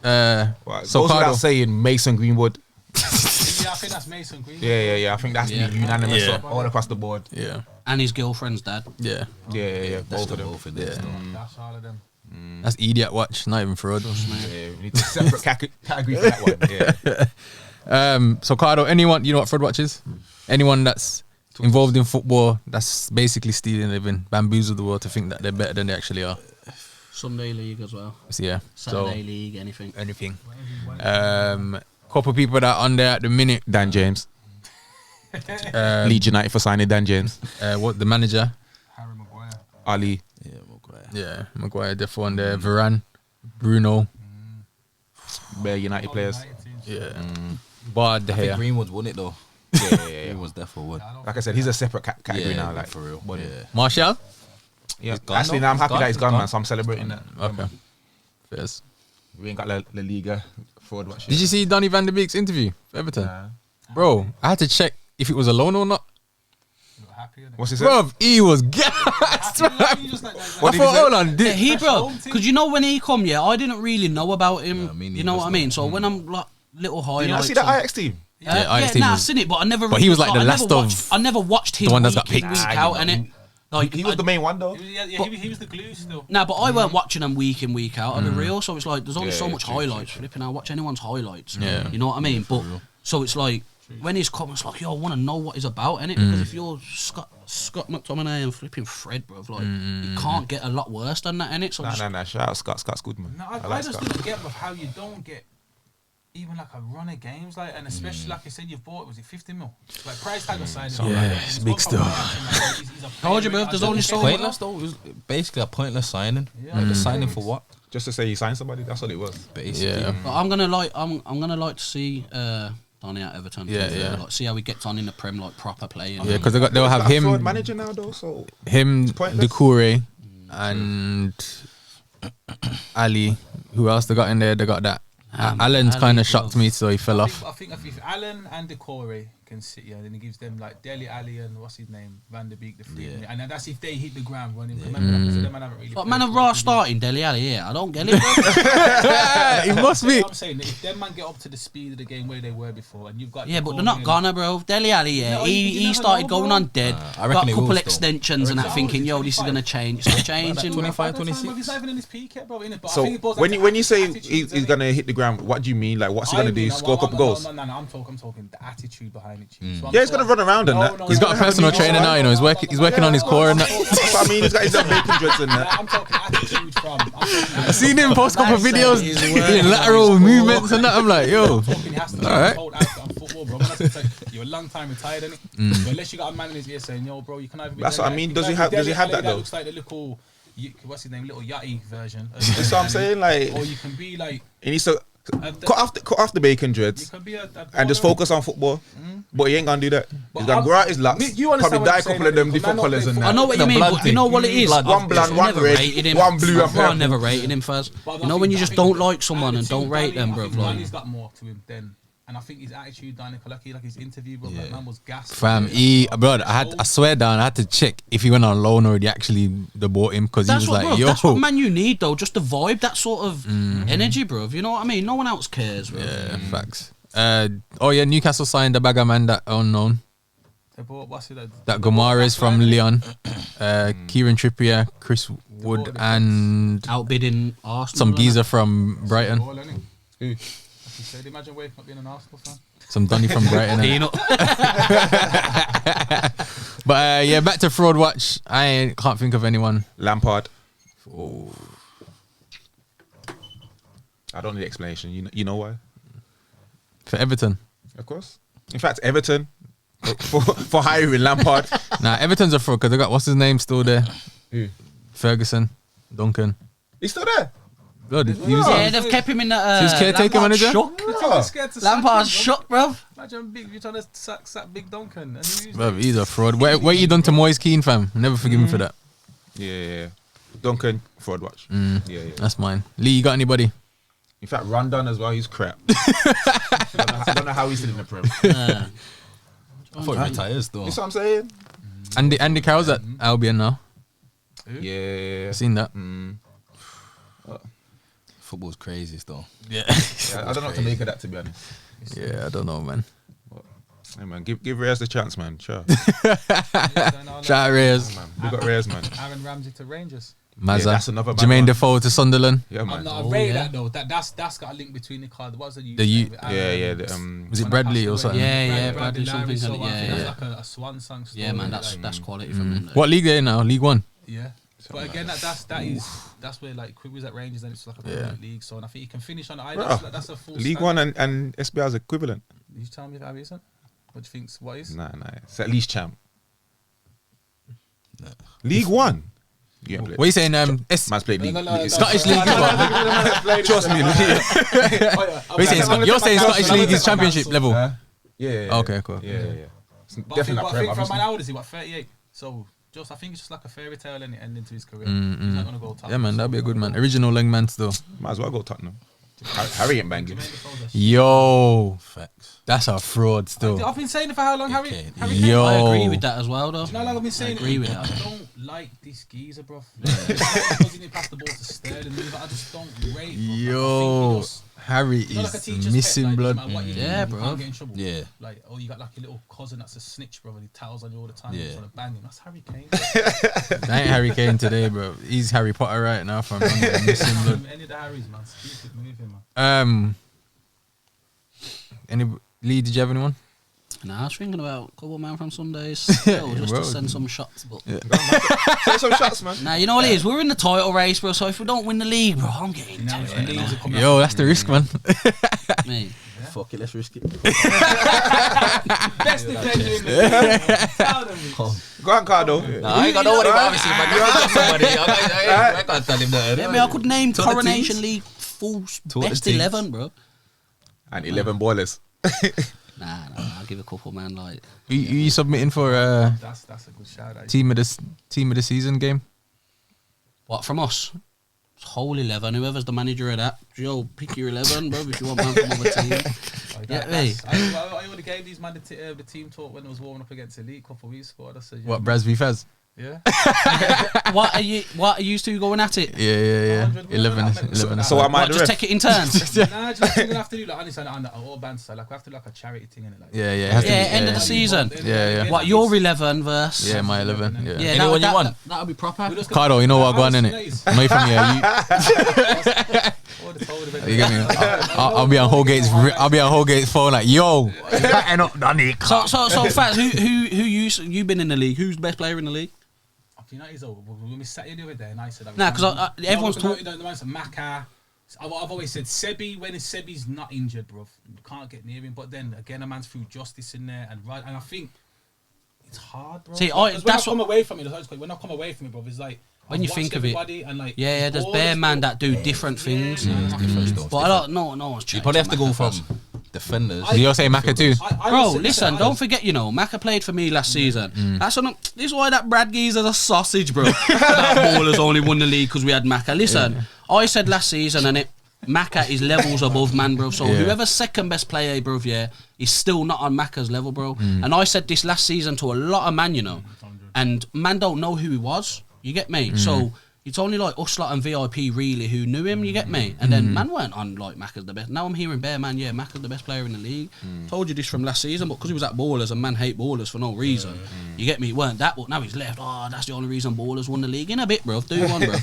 Well, So goes without Cardo. saying, Mason Greenwood. Yeah, I think that's Mason Green. Yeah. I think that's the unanimous Yeah. up all across the board. Yeah. And his girlfriend's dad. Yeah. Yeah. That's Both of them. both of them. That's all of them. That's Idiot Watch, not even Fraud. Yeah, we need a separate category for that one. Yeah. So Cardo, anyone, you know what Fraudwatch is? Anyone that's involved in football that's basically stealing living, bamboozle the world to think that they're better than they actually are. Sunday league as well. So, yeah. Saturday league, anything. Anything. Couple people that are on there at the minute. Dan James. Leeds United for signing Dan James. What the manager? Harry Maguire. Ali. Yeah, Maguire. Yeah, Maguire, therefore on there. Varane, Bruno. Bare United players. Yeah. Bard, De I think Gea. Greenwood's won it though. Yeah. Greenwood's definitely won. Like I said, he's a separate category Yeah, now. Like for real. but Yeah. Martial? yeah. gone Actually, though. now I'm He's happy gone. that he's He's gone, gone. man. So I'm celebrating that. Okay. Fairs. We ain't got La Liga Fraudwatch. Did you see Donny van der Beek's interview for Everton? Nah. Bro, I had to check if it was a loan or not. What's he say? Bro, he was gassed. I What did he thought, say? hold on. Yeah, he, bro, because you know when he come, yeah, I didn't really know about him. me You know neither, what I mean? So when I'm like little Did you highlights. not see the on- Ajax team? Yeah, Ajax team nah, I've was- seen it, but I never. But he was like the I last never of watched, I never watched his the one that's week got in, picked. week Nah, out, you know. innit? Like He was the main one though. He was the glue still. Nah, but I weren't watching them week in, week out. I'll be real. So it's like there's only so Yeah, much true, highlights. Flipping, I watch anyone's highlights. Yeah. You know what I mean? But so it's like when he's come, it's like yo, I want to know what he's about, innit? Because if you're Scott McTominay and flipping Fred, bro, like you can't get a lot worse than that, innit? So just, Nah. Shout out Scott. Scott's good, man. No, I I like just Scott. didn't get with how you don't get even like a run of games, like, and especially like I said, you bought, was it 50 mil? Like price tag aside, it's big Told you, bro, there's only so Pointless though. It was basically a pointless signing. Like the signing for what? Just to say he signed somebody. That's all it was. Basically. Yeah. But I'm gonna like to see Donny at Everton. Yeah. Like see how he gets on in the Prem, like proper play. Yeah, because they'll have He's got a fraud him, manager now though. So him, pointless. Doucouré, and Ali. Who else they got in there? They got that. Allen's Ali, kind bro. of shocked me, so he fell off. I think if Allen and Decore can sit, yeah, then he gives them like Dele Alli and what's his name, Van der Beek, the three, and then that's if they hit the ground running. Remember, like I said, them man haven't really. But played man, a for raw the- starting Dele Alli, yeah, I don't get it. Bro. He must You know be. what I'm saying, if them man get up to the speed of the game where they were before, and you've got Yeah, but Decore they're not and- gonna, bro. Dele Alli, yeah, No, you he never started know, going bro. on dead. I reckon Got a he couple will still. extensions and that, thinking, yo, this is gonna change. It's not changing. bro. 25, By the time, 26. bro, he's not even in his peak yet, bro. Innit? But I So think it boils when down you to say attitudes, he's innit? gonna hit the ground, what do you mean? Like what's he gonna do? Score a couple goals? No, I'm talking the attitude behind it. Chief. So I'm Yeah, he's gonna talking- run around and that. No, He's got a personal trainer now, you know. He's working on his core and that. That's what I mean. He's got his bacon dreads and that. I'm talking attitude from. I seen him post couple Nice, videos he's doing working on lateral his core. movements and that. I'm like, yo. He has to Alright. hold out on football, bro. When I say, you're a long time retired, innit? So unless you got a man in his ear saying, yo, bro, you can either be. That's Dele what I Alli- mean. you Does can he either have- be does he Dele have Alli that, though? looks like the little, what's his name, little yachty version. That's what I'm saying. Like Or you can be like. he needs to cut off the bacon You dreads can be a and just baller. focus on football. But he ain't gonna do that. He's gonna I'm- grow out his locks. You understand Probably what dye I'm a couple saying, of them innit? different Man, not colours and play I that. know what you The mean, blood but you know what it is? Blood. One blood, I've one never red, rated him. one blue, and I purple. never rated him first. But You know when you just don't like someone and don't rate them, bro. Like, He's got more to him than, and I think his attitude, Danny Kalaki, like his interview, bro, that man was gassed. Fam, I swear down, I had to check if he went on loan or they bought him because he that's was what, like, bro. That's what yo. man you need though. Just the vibe, that sort of energy, bro. You know what I mean? No one else cares, bro. Yeah, facts. Oh yeah, Newcastle signed the bagger man that unknown. They bought, what's it, That Gomares from Lyon, Kieran Trippier, Chris Wood, and Outbidding Arsenal. some innit? geezer from Brighton. Ball, innit? Who? Imagine waking up being an Arsenal fan. Some Donny from Brighton. innit? Peanut. But yeah, back to Fraudwatch. Can't think of anyone. Lampard. I don't need explanation. You know why? For Everton. Of course. In fact, Everton for hiring Lampard. Nah, Everton's a fraud because they got what's his name still there? Who? Ferguson, Duncan. He's still there. Blood, he was Yeah, they've kept him in that. He's caretaker Lampard's manager? shook. Lampard's shook, bro. Imagine you trying to sack Big Duncan. And Bruv, he's a fraud. What you done to Moise Keane, fam? Never forgive him for that. Yeah. Duncan, Fraudwatch. Yeah. That's mine. Lee, you got anybody? In fact, Rondon as well. He's crap. I don't know how he's still in the Prem. I thought he retires though. You see what I'm saying? Andy Carroll's at Albion now. Yeah. Seen that? Football's crazy still. Yeah. I don't know what to make of that, to be honest. Yeah, I don't know, man. Hey man, give Reyes the chance, man. Sure. Shout out Reyes. Man, we got Reyes, man. Aaron Ramsey to Rangers. Mazza. that's another bad Jermaine one. Defoe to Sunderland. Yeah, man. I'm not rate that though. That's got a link between the card. What's the youth? The youth- name? Aaron- Was it Bradley or something? Yeah, Bradley Bradley something. Larry, Yeah, that's yeah. like a swan song story. Yeah, man, that's quality from him. What league they in now? League One? Yeah. But again, that's where like Quick was at Rangers and it's like a Premier League. So and I think he can finish on that's a full League standard. One and SBR's equivalent. You tell me if that isn't. What do you think? What is? Nah. It's at least champ. League One. Yeah, What are you saying? man's played league. No. Scottish League. Trust me. You're saying Scottish League is championship level. Yeah. Okay, cool. Yeah. It's But definitely not I Prem, think from obviously. man, how old is he? What, 38? So I think it's just like a fairy tale and ending to his career. He's not gonna go top. Yeah, man, that'd be a good man. Original Langman still. Might as well go Tottenham. Harry ain't banging. Yo, Facts. that's a fraud still. I've been saying it for how long, Harry? Okay. Harry Yo. I agree with that as well, though. No, like I've been saying, I agree with that. I don't like this geezer, bro. Because he passed the ball to Sterling, but I just don't rate. Yo, Harry is missing blood. Yeah, bro. Can't get in trouble. Yeah. Like, oh, you got like a little cousin that's a snitch, bro, and he tells on you all the time. Yeah. Yeah. Trying to bang him. That's Harry Kane. That ain't Harry Kane today, bro. He's Harry Potter right now from missing blood. Any of the Harrys, man. Keep moving, man. Any Lee? Did you have anyone? Nah, I was thinking about a couple man from Sundays. Still, just bro. to send some shots. But Take some shots, man. nah, you know what it is? We're in the title race, bro. So if we don't win the league, bro, I'm getting Now tired. Leeds are coming Yo, that's the risk, man. Me. Fuck it, let's risk it. Best defender in the Tell them. Go on, Cardo. Nah, I ain't got nobody, but obviously, man. You got somebody. I can't tell him that. Yeah, I could name Two other Coronation teams. League full Two other best teams. 11, bro. And 11 ballers. Nah, I'll give a couple, man. Like, Who you submitting for That's a good shout out. team of the season game? what from us? Whole 11. Whoever's the manager of that, Joe, pick your 11, bro. If you want man from other team. Yeah, hey. I already gave these man the team talk when it was warming up against Elite a couple of weeks ago. I said, What, Braz v Fez? Yeah. What are you two going at it? Yeah. 100 11. So am I What, the just ref? take it in turns? Nah, just we're gonna have to do like honestly on all bands. So like we have to do like a charity thing in it. Like, Yeah. It has to Yeah, be, end of the season. Yeah. What, your 11 verse? Yeah, my 11. Yeah. Yeah, Anyone you want? That'll be proper. We're just gonna- Cardo, you know what? Go on in it. I'm away from here. You get me? I'll be on Holgate's phone like, yo, I not done it. So Fats, who you been in the league? Who's the best player in the league? You know, when we sat here the other day and I said, Nah, 'cause everyone's talking. The man said Maka. I've always said Sebi. When Sebi's not injured, bro, you can't get near him. But then again, a man's through justice in there, and I think it's hard, bro. See, Because when I come away from it, bro, it's like When I've you think watched of it, everybody and like yeah, there's all bare this man stuff. that do different things. Different But I don't, no one's You chatting probably have to go Maka from first. defenders. You're saying Maka too? Bro, listen, don't forget, Maka played for me last season. This is why that Brad Geezer's a sausage, bro. That Ballers only won the league because we had Maka. Listen, I said last season, and Maka is levels above man, bro. So whoever's second best player, bro, is still not on Maka's level, bro. And I said this last season to a lot of man, and man don't know who he was. You get me? So it's only like us lot and VIP really who knew him, you get me? And then man weren't on like Maka's the best. Now I'm hearing bare man, Maka's the best player in the league. Told you this from last season, but because he was at Ballers and man hate Ballers for no reason. You get me? It weren't that, but now he's left. Oh, that's the only reason Ballers won the league. In a bit, bro. Do one, bro.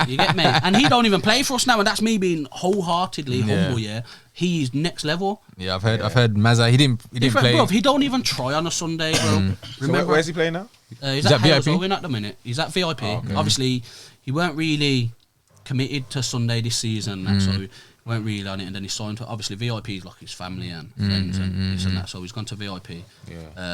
You get me? And he don't even play for us now, and that's me being wholeheartedly humble, He's next level. Yeah, I've heard Mazza. He didn't play. Bro, he don't even try on a Sunday, bro. So where's he playing now? He's Is at that VIP? Hales Owen at the minute. He's at VIP. Obviously, he weren't really committed to Sunday this season, so he weren't really on it. And then he signed to, obviously, VIP is like his family and friends and this and that. So he's gone to VIP.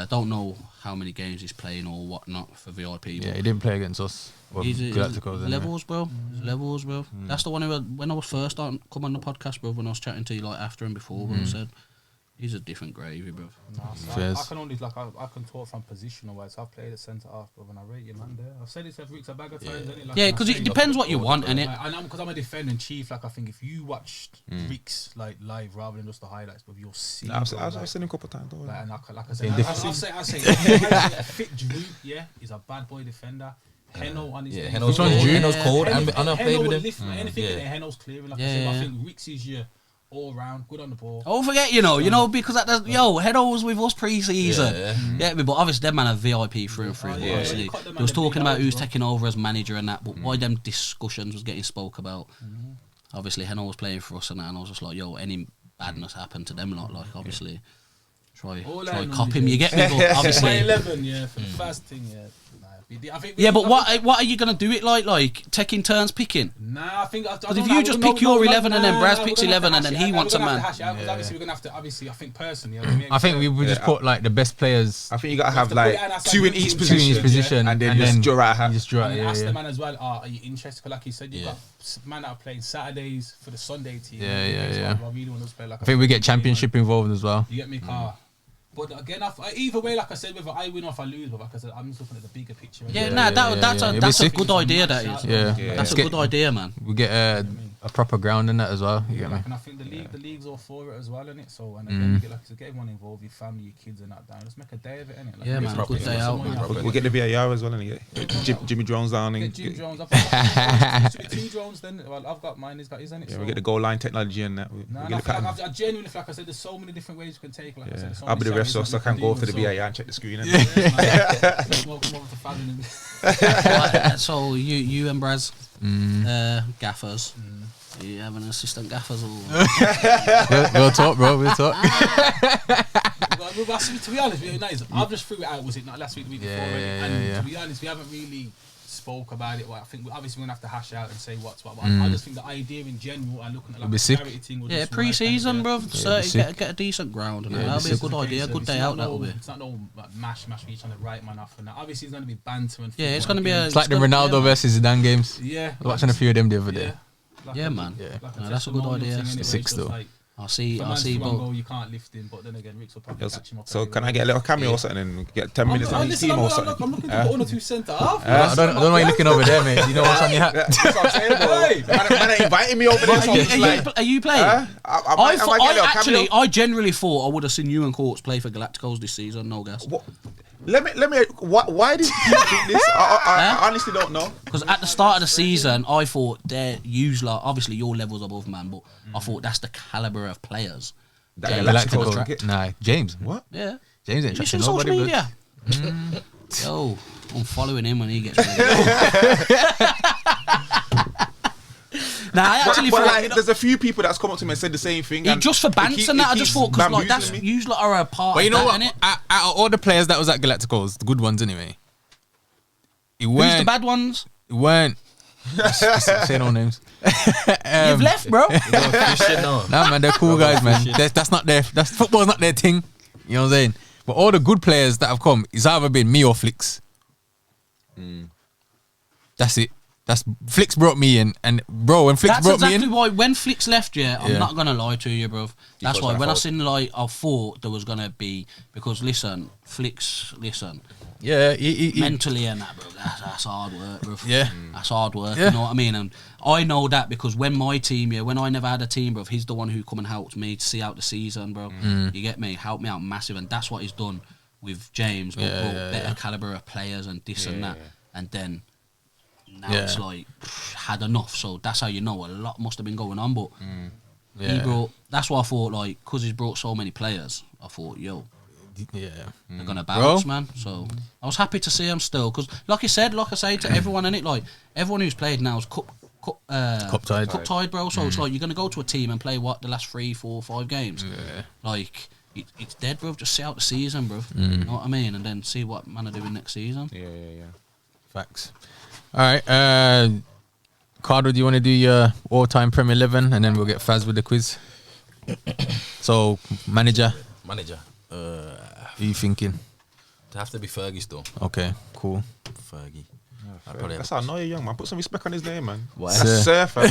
Don't know how many games he's playing or whatnot for VIP. Yeah, he didn't play against us. Well, He's Galacticos, anyway. levels, bro. Levels, bro. That's the one who when I was first come on the podcast, bro. When I was chatting to you like after and before, when I said He's a different gravy, bro. Nah, so Fairs. I can only I can talk from positional wise. I've played at centre half, bro, and I rate your man there. I've said it to Rick's a bag of times, innit? Like, Yeah, and I because say, it depends what you want, innit? Like, and because I'm a defending chief, like I think if you watched Rick's like live rather than just the highlights, but you'll see. I've bro, seen him a couple of times. Though. like, and like I say, I say, a fit Drew, yeah, he's a bad boy defender. Heno on his Heno's Which one's cold. Drew? Heno's cold. Heno And I played with him. lift, anything in there, Heno's clearing. Like I Yeah, said, I yeah. think Rick's is your all round, good on the ball. Don't forget, you know, because that does, Hedo was with us pre-season. Yeah, but obviously them man are VIP through and through. Oh, But yeah. obviously, You cut them they was and they talking beat about out, who's bro. taking over as manager and that, but why them discussions was getting spoke about. Obviously, Heno was playing for us and that, and I was just like, any badness happened to them lot, like obviously, try cop him. You get me? But My obviously. 11, yeah, for the first thing, yeah. I think Yeah, but what are you gonna do it like taking turns picking? Nah, I think Because if you just pick your 11 and then Braz picks 11 and then he wants a man. Obviously, we're gonna have to. Obviously, I think personally, I think we would just put like the best players I think you gotta have to put it like in as two like in each two position, position, and then just draw out a hat. You just draw and it, ask yeah. the man as well. Are you interested? 'Cause like you said, you've got man that are playing Saturdays for the Sunday team. Yeah. I really want to play like. I think we get championship involved as well. You get me, car. But again, either way, like I said, whether I win or if I lose, but like I said, I'm just looking at the bigger picture. Yeah, yeah, that's yeah. a sick. good idea. That is. Yeah, That's a Get- good idea, man. We get a proper ground in that as well. You get me? And I think the league's all for it as well, innit? So and again, get everyone involved, your family, your kids, and that down. Let's make a day of it, innit? Like, Yeah, man, let's good get day out, someone man. out. We'll get the VAR as well, and get Jimmy Jones down and Get Jim drones. I've got 2 drones. Then well, I've got mine. He's got his, innit? yeah, So, we get the goal line technology and that. Nah, We get the pattern. I genuinely feel like I said, there's so many different ways you can take. Like I said, Yeah. there's so I'll be the many ref, so strategies I that can you go do, for the so- VAR and check the screen. Smoke them over to Fallon. So you and Braz, gaffers. You have an assistant gaffers or? We'll talk, bro. We'll talk. To be honest, I've just threw it out. Was it not last week, the week before? And to be honest, we haven't really spoke about it. Well, I think obviously we're gonna have to hash out and say what's what. But I just think the idea in general and looking at like be the sick. charity thing. would Yeah, just work, pre-season, and, bro. it'd So be sick. get a decent ground, and Yeah, that'll be a it'd be good idea. A good day out, that'll be. It's not no like, mash for each on the right man off and that. Obviously, it's gonna be banter and Yeah, it's football gonna be and It's like the gonna- Ronaldo yeah, versus Zidane games. yeah. I was watching a few of them the other day. Yeah, man. Yeah. No, that's a good idea. The six though. I'll see both. You can't lift him, but then again, Rick's will probably catch him up. So can I get a little cameo or something and get 10 minutes on each team or something? I'm looking to put 1 or 2 centre half. I don't know why you're looking over there, mate. You know what's on your hat? That's what I'm saying, bro. Man ain't inviting me over there, so I'm just like, Are you playing? I might get a little cameo. I generally thought I would have seen you and Courts play for Galacticos this season. No gas. What? Let me. Why did you think this? I honestly don't know. Because at the start of the season, I thought they're usually obviously your levels above man, but I thought that's the caliber of players. That Yeah, Galacticos Galactico. track. Nah, James. What? Yeah. James ain't You see trusting social nobody, media? bro. Yo, I'm following him when he gets ready. Nah, I actually But thought like, there's a few people that's come up to me and said the same thing. and just for it bants and that, I just thought because like that's bamboozling me. usually are a part. But you of know that, what? innit? Out of all the players that was at Galacticos, the good ones anyway. It Who's weren't. the bad ones? It weren't. Say no names. You've left, bro. Nah, man, they're cool guys, man. That's not their. That's football's not their thing. You know what I'm saying? But all the good players that have come, it's either been me or Flicks. That's it. That's Flicks brought me in, and bro, when Flicks That's brought exactly me in, why when Flicks left, I'm Yeah. not gonna lie to you, bro. That's was why my when I fault. seen like I thought there was gonna be because Flicks, yeah, he mentally and that, bro. That's hard work, bro. Yeah. That's hard work. Yeah. You know what I mean? And I know that because when my team, when I never had a team, bro, he's the one who come and helped me to see out the season, bro. You get me? Helped me out massive, and that's what he's done with James. Brought better caliber of players and this and that, and then. Now it's like had enough, so that's how you know a lot must have been going on. But he brought. That's why I thought like because he's brought so many players. I thought they're gonna bounce, man. So I was happy to see him still because, like I say to everyone in it, like everyone who's played now is cup tied, bro. So it's like you're gonna go to a team and play the last 3, 4, 5 games. Like it's dead, bro. Just see out the season, bro. You know what I mean, and then see what man are doing next season. Yeah. Facts. All right, Cardo, do you want to do your all-time Premier 11, and then we'll get Faz with the quiz? So, manager, who are you thinking? To have to be Fergie still. Okay, cool. Fergie. That's how I know you're young, man. Put some respect on his name, man. What? That's Sir, fam.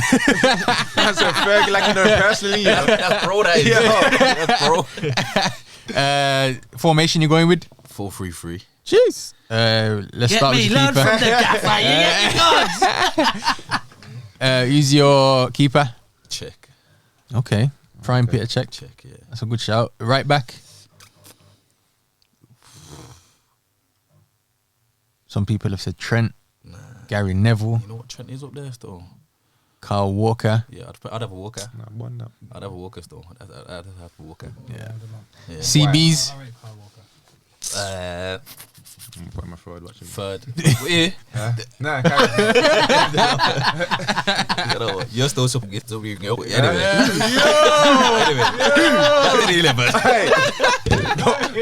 That's a Fergie, like you know him personally. You know? That's bro, that is. That's bro. Formation you're going with? 4-3-3. Jeez. Let's Get start me, with your learn keeper. from the gaffer. You get me, Who's your keeper? Check. Okay. Prime Peter check. Check, yeah. That's a good shout. Right back. Some people have said Trent. Gary Neville. You know what Trent is up there still? Carl Walker. Yeah, I'd have a Walker. Nah, one up. I'd have a Walker still. I'd have a Walker. Yeah. Yeah. CBs. I rate Kyle Walker. I'm putting my Fraudwatch in. Third. Yeah. Nah, carry You know what? You're still something. Anyway. Anyway. That's the 11. Hey,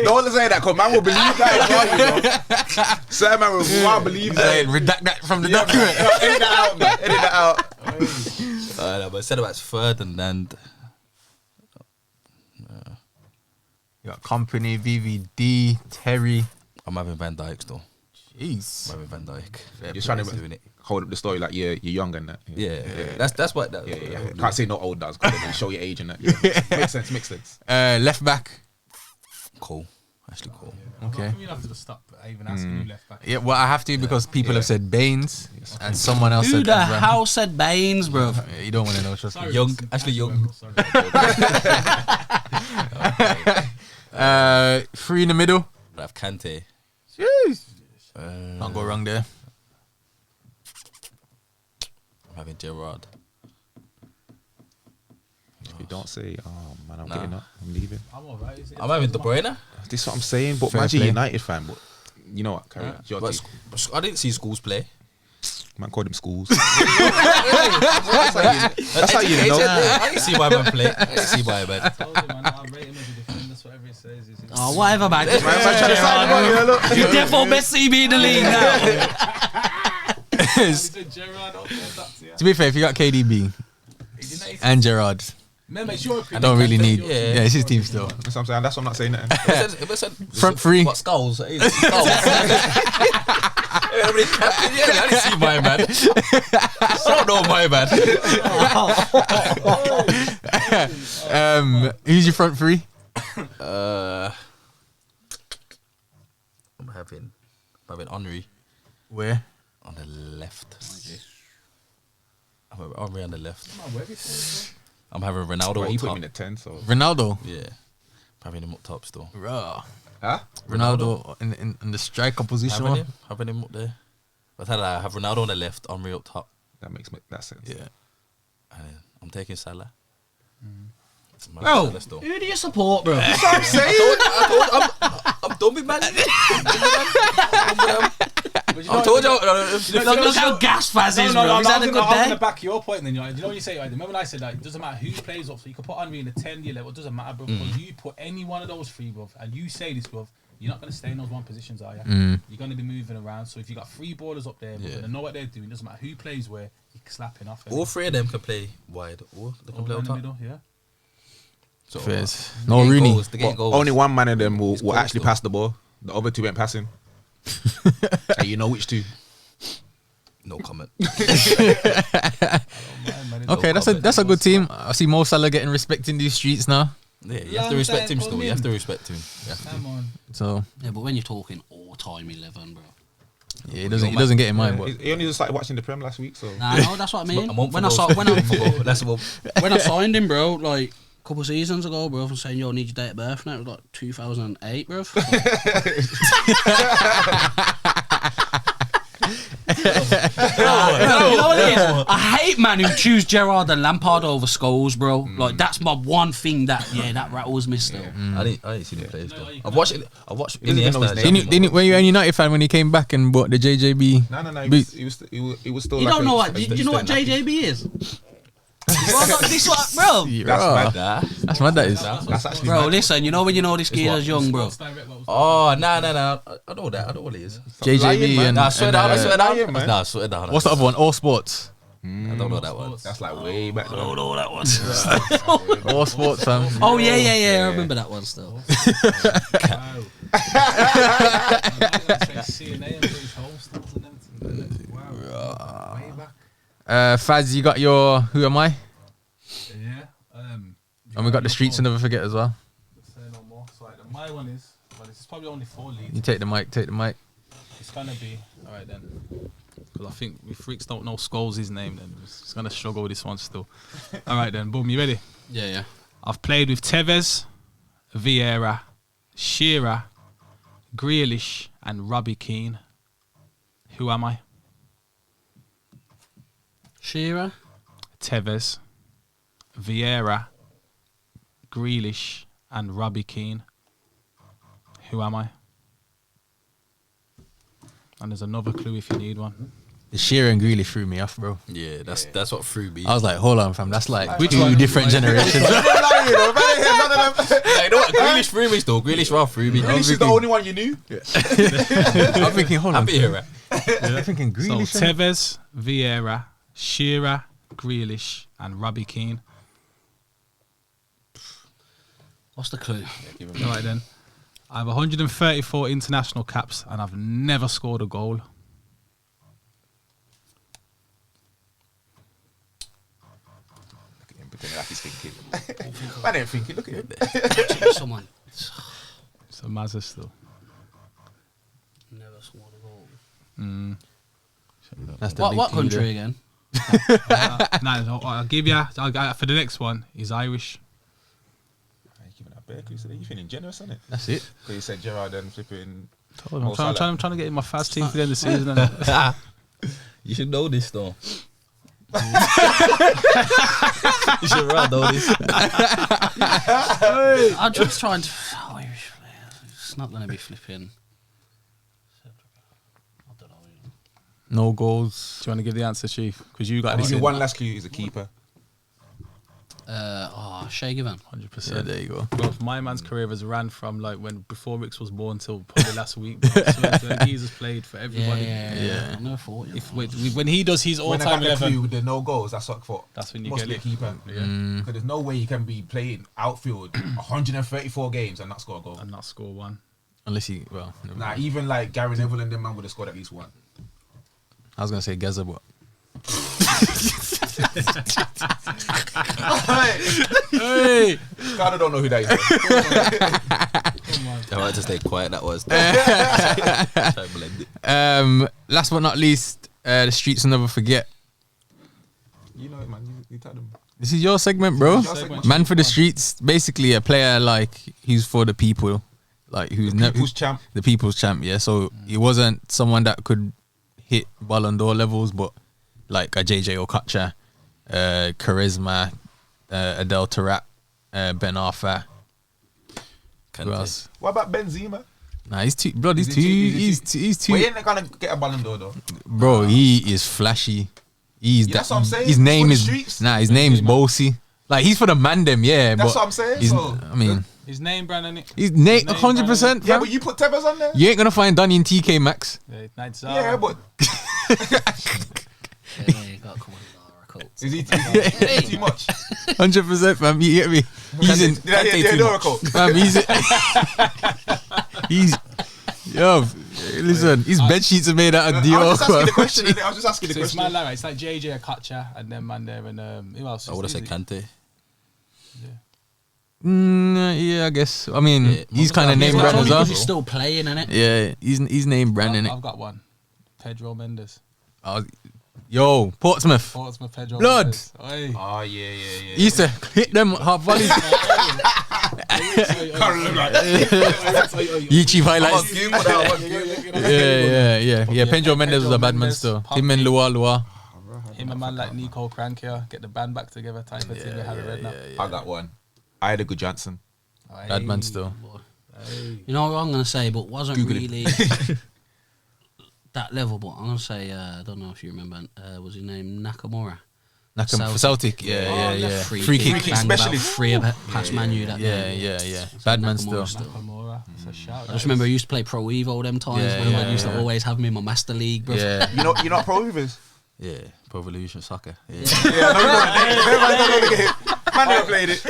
don't say that, cause man will believe that. Sir, man will believe that. Redact that from the Yeah, document. man. Edit that out, man. Edit that out. But centre back's third, and then You got Company, VVD, Terry. I'm having Van Dijk still. Jeez. I'm having Van Dijk. You're trying doing to it. hold up the story like you're young and that. Yeah. That's what. That, Yeah. Can't say no old does because they show your age and that. Yeah. Makes sense. Left back. Cool. Actually cool. Okay. You have to just stop even asking you left back. Yeah, well, I have to because people have said Baines and someone else Who said the Abraham. hell said Baines, bro? Yeah, you don't want to know, trust me. Young. Actually young. Sorry. 3 in the middle. I have Kante. Jeez. Can't go wrong there. I'm having Gerrard. If you don't say, oh man, I'm Nah. getting up, I'm leaving. I'm alright. Is it- I'm having De Bruyne. This is what I'm saying, but Fair imagine play. United fan, but you know what, carry on. It's your But team. I didn't see schools play. Man called him schools. That's how you know. I didn't see my man play. I didn't see my man. I told you, man, I rate him as a defender. That's whatever it says. Oh, whatever, man. Man, trying to sign him on, yeah, look. You therefore best CB in the league now. Gerrard up there, that's it. To be fair, if you got KDB and Gerrard, Remember, it's your I opinion. don't really need. Yeah. Yeah, it's his team still. That's what I'm saying. That's what I'm not saying. Nothing. If it said Front three. What skulls? Skulls. I didn't see my man. I don't know my man. Who's your front three? I'm having Henry Where? on the left. I'm having Henry on the left. I'm having Ronaldo Well, he up put top. me in the 10, so. Ronaldo. Yeah, I'm having him up top still. Raw. Huh? Ronaldo in the striker position. Having him up there. But I have Ronaldo on the left, Henry up top. That makes that sense. Yeah. And then I'm taking Salah. Bro, Salah still. who do you support, bro? I'm done with man. I told you. Look how gas Faz is, bro. He's had a good I'm going day. to back your point then. You know when you say, like, remember when I said, like, it doesn't matter who plays up, so you can put Henry in the 10 year level, it doesn't matter, bro. Because you put any one of those three, bro, and you say this, bro, you're not going to stay in those one positions, are you? You're going to be moving around. So if you got 3 ballers up there, bro, they know what they're doing. It doesn't matter who plays where, you're slapping off. All 3 of them can play wide, or they can play on in the top. middle, yeah. So, Fairs. No Rooney. The game goals. Only one man of them will close actually though. pass the ball. The other 2 ain't passing. And you know which 2. No comment. Okay, that's a good team. I see Mo Salah getting respect in these streets now. Yeah, you have to respect him still. You have to respect him. Come on. So Yeah, but when you're talking all-time 11, bro. yeah, he doesn't get in mine, but He only just started watching the Prem last week, so. Nah, no, that's what I mean. A month When ago. That's about when I signed him, bro, like a couple seasons ago, bro, from saying, yo, I need your date of birth now, it was like 2008, bro. You know what it is? I hate man who choose Gerrard and Lampard over Scholes, bro. Like that's my one thing that rattles me still. I didn't see the players though. I've watched even know his Iniesta. name. were you a United fan when he came back and bought the JJB? No. Boot? He was still. You like don't know what? Do you know what JJB is? This one, bro. That's mad. Nah. That's mad. That is. That's actually Bro, mad. listen, you know when you know this kid is young, bro. Oh, nah. I know that. I know what it is. JJB lying, man. and, Nah, swear and, down. lying, man. Nah, swear down. what's the other one? All Sports. I don't know that one. That's like way back. I don't know that one. All Sports, fam. Oh yeah. I remember that one still. CNA and British host. Faz, you got your Who Am I? Yeah. And we got the Streets and Never Forget as well. Say no more. So like, my one is, but this is probably only 4 leads. You take the mic. It's gonna be all right then, because I think we freaks don't know Scholes' name. Then it's gonna struggle with this one still. All right then, boom. You ready? Yeah. I've played with Tevez, Vieira, Shearer, Grealish, and Robbie Keane. Who am I? Shearer. Tevez, Vieira, Grealish, and Robbie Keane. Who am I? And there's another clue if you need one. The Shearer and Greeley threw me off, bro. Yeah, that's what threw me. I was like, hold on, fam. That's like Which two one? different generations. Like, you know what? Grealish threw me still. Grealish Ralph threw me. This is the only one you knew. I'm thinking, hold on. Happy here, I'm thinking So Grealish. Tevez, Vieira, Shearer, Grealish, and Robbie Keane. What's the clue? All right then. I have 134 international caps and I've never scored a goal. Look at him pretending like he's thinking. Man ain't thinking. Look at him. Someone. So Mazza still. Never scored a goal. That's the What big clue country there. again? No, I'll give you. For the next one, he's Irish. You're giving out bear clues today. You're feeling generous, isn't it? That's it. Because you said Gerrard and flipping. I'm trying to get in my fast team for the end of the season. You should know this though. You should know this. I'm just trying to. Irish players. It's not going to be flipping. I don't know. No goals. Do you want to give the answer, Chief? Because you got I'll this. give you one last clue. He's a keeper. Shay Given. 100%. Yeah, there you go. Bro, my man's career has ran from like before Ricks was born till probably last week. Bro. So he's has played for everybody. Yeah. I never thought. When he does his When I all-time got the 11, clue with the no goals, that's what I thought. that's when you Must get be a it. keeper. Yeah. Because there's no way you can be playing outfield 134 games and not score a goal. And not score one. Unless he, well, never Nah, mind. even like Gary Neville and them man would have scored at least one. I was gonna say Geza, but Hey! Cardo don't know who that is. I wanted to stay quiet. That was. Try to blend it. last but not least, the Streets will Never Forget. You know it, man. You tell them. This is your segment, bro. Your segment. Man for the Streets. Basically, a player like who's for the people, like who's People's champ. the people's champ. Yeah, so he wasn't someone that could hit Ballon d'Or levels, but like a JJ Okocha, Charisma, Adel Taarabt, Ben Arfa. Who else? What about Benzema? Nah, he's too. Bro, he's Is too. he too- He's too. Well, he ain't gonna get a Ballon d'Or though. Bro, he is flashy. He's Yeah, that's what I'm saying. His name For the is streets. his name is Bossy. Like he's for the mandem, yeah. That's but what I'm saying, he's- so- I mean, His name brand on it. he's name 100%. Yeah, but you put Tevez on there. You ain't gonna find Donny and TK Maxx. Yeah, Night Yeah, but Yeah, got a couple of oracles. is he too much? 100%, fam. You get me? He's in. Did I hear the oracle? Fam, he's. Yo, listen. His bed sheets are made out of I Dior. was just asking the question. innit? I was just asking the So it's question. man like it's like JJ Okocha and then man there and who else? I would have Is said it- Kante. Yeah, I guess. I mean, Yeah, he's most kind of of name them- brand Only as well. because he's still playing, innit? Yeah, he's name brand in it. I've got one. Pedro Mendes. Yo, Portsmouth. Portsmouth Pedro Blood. Mendes. Oi. Oh yeah. He used to hit them half volleys. YouTube highlights. Yeah. Pedro Mendes was a bad man still. Him and Lua. Him and man like Nico Crankier get the band back together type of thing. They had it right now. I got one. I had a good Johnson. Bad man still. You know what I'm gonna say, but wasn't Google it. really that level. But I'm gonna say, I don't know if you remember, was his name Nakamura? For Celtic. Yeah. Free kick. banged about specialist. 3 past Man U that day. Yeah. Bad man Nakamura still. Nakamura. It's a shout. I just remember I used to play Pro Evo them times. Yeah, when I yeah, used to yeah. always have me in my Master League, bro. Yeah. You're not pro Reavers. Yeah, Pro Evolution Soccer. Yeah. Yeah, no, Man never played it.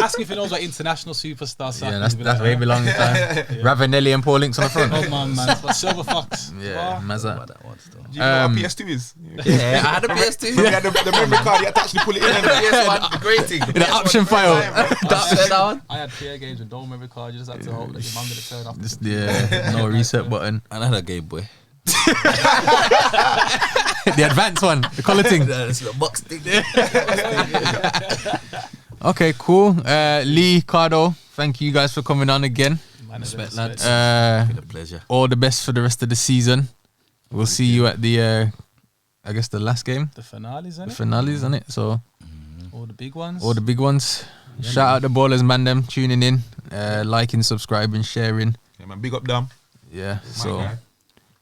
Ask if he knows what international superstar soccer Yeah, is. that's way belong time. Ravanelli and Paul Links on the front. Oh man, but Silver Fox. Yeah, Mazza. About that one still. Do you know what PS2 is? Yeah, I had a PS2. You had the memory card, you had to actually pull it in. PS1, the great thing. The option file. I had PA games with no memory card. You just had to hope that your mum gonna turn off. Yeah, no reset button. And I had a Game Boy. The advanced one, the color thing. That's the box thing. Okay, cool. Lee, Cardo, thank you guys for coming on again. Respect, lads. Uh, Been a pleasure. all the best for the rest of the season. We'll see you at the, I guess the last game, The finales, the innit? finales, isn't it? So All the big ones. all the big ones. Shout out the ballers, man. Them tuning in, liking, subscribing, sharing. Yeah, man, big up, Dom. Yeah. So guy.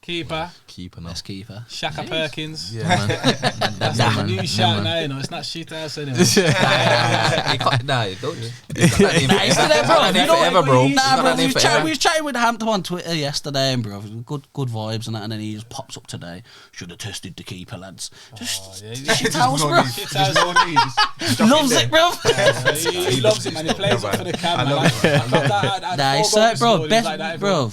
Keeper. Keeper now. Best keeper. Shaka Perkins. yeah, man. That's the new shout now, you know. It's not shit house anymore. Nah, don't. Nah, it's there, bro. Nah, You know forever, bro. Nah, It's not bro. that name forever. We was chatting with Hampton on Twitter yesterday, and bro, good vibes and that, and then he just pops up today. Should have tested the keeper, lads. Just shit house, bro. Shit house. Loves it, bro. He loves it, man. He plays up for the camera. I love That Nah, it's four goals bro. scored, he's Best, like that, bro.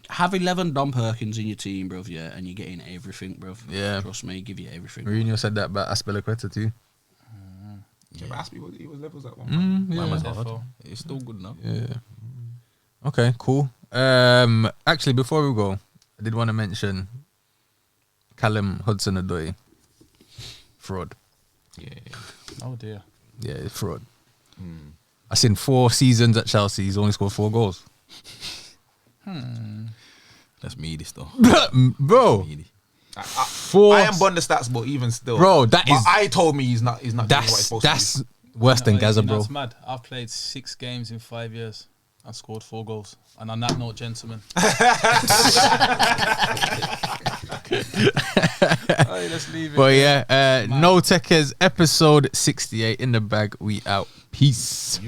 Have 11 Dom Perkins in your team, bro. Yeah, and you're getting everything, bro. Yeah. Trust me, give you everything. Mourinho said that about Aspilicueta too. Yeah, but Aspie he was levels at one. Man was Yeah. hard. It's still good now. Yeah. Okay, cool. Actually, before we go, I did want to mention Callum Hudson-Odoi. Fraud. Yeah. Oh dear. Yeah, it's fraud. I seen 4 seasons at Chelsea. He's only scored 4 goals. That's meaty stuff. Bro, Meaty. 4. I am bun the stats, but even still, Bro, that but is- I told me he's not doing what he's supposed That's to do. worse than Gaza, You know, bro. It's mad. I've played 6 games in 5 years and scored 4 goals. And on that note, gentlemen. Alright, let's leave it. But yeah, No Tekkers episode 68 in the bag. We out. Peace.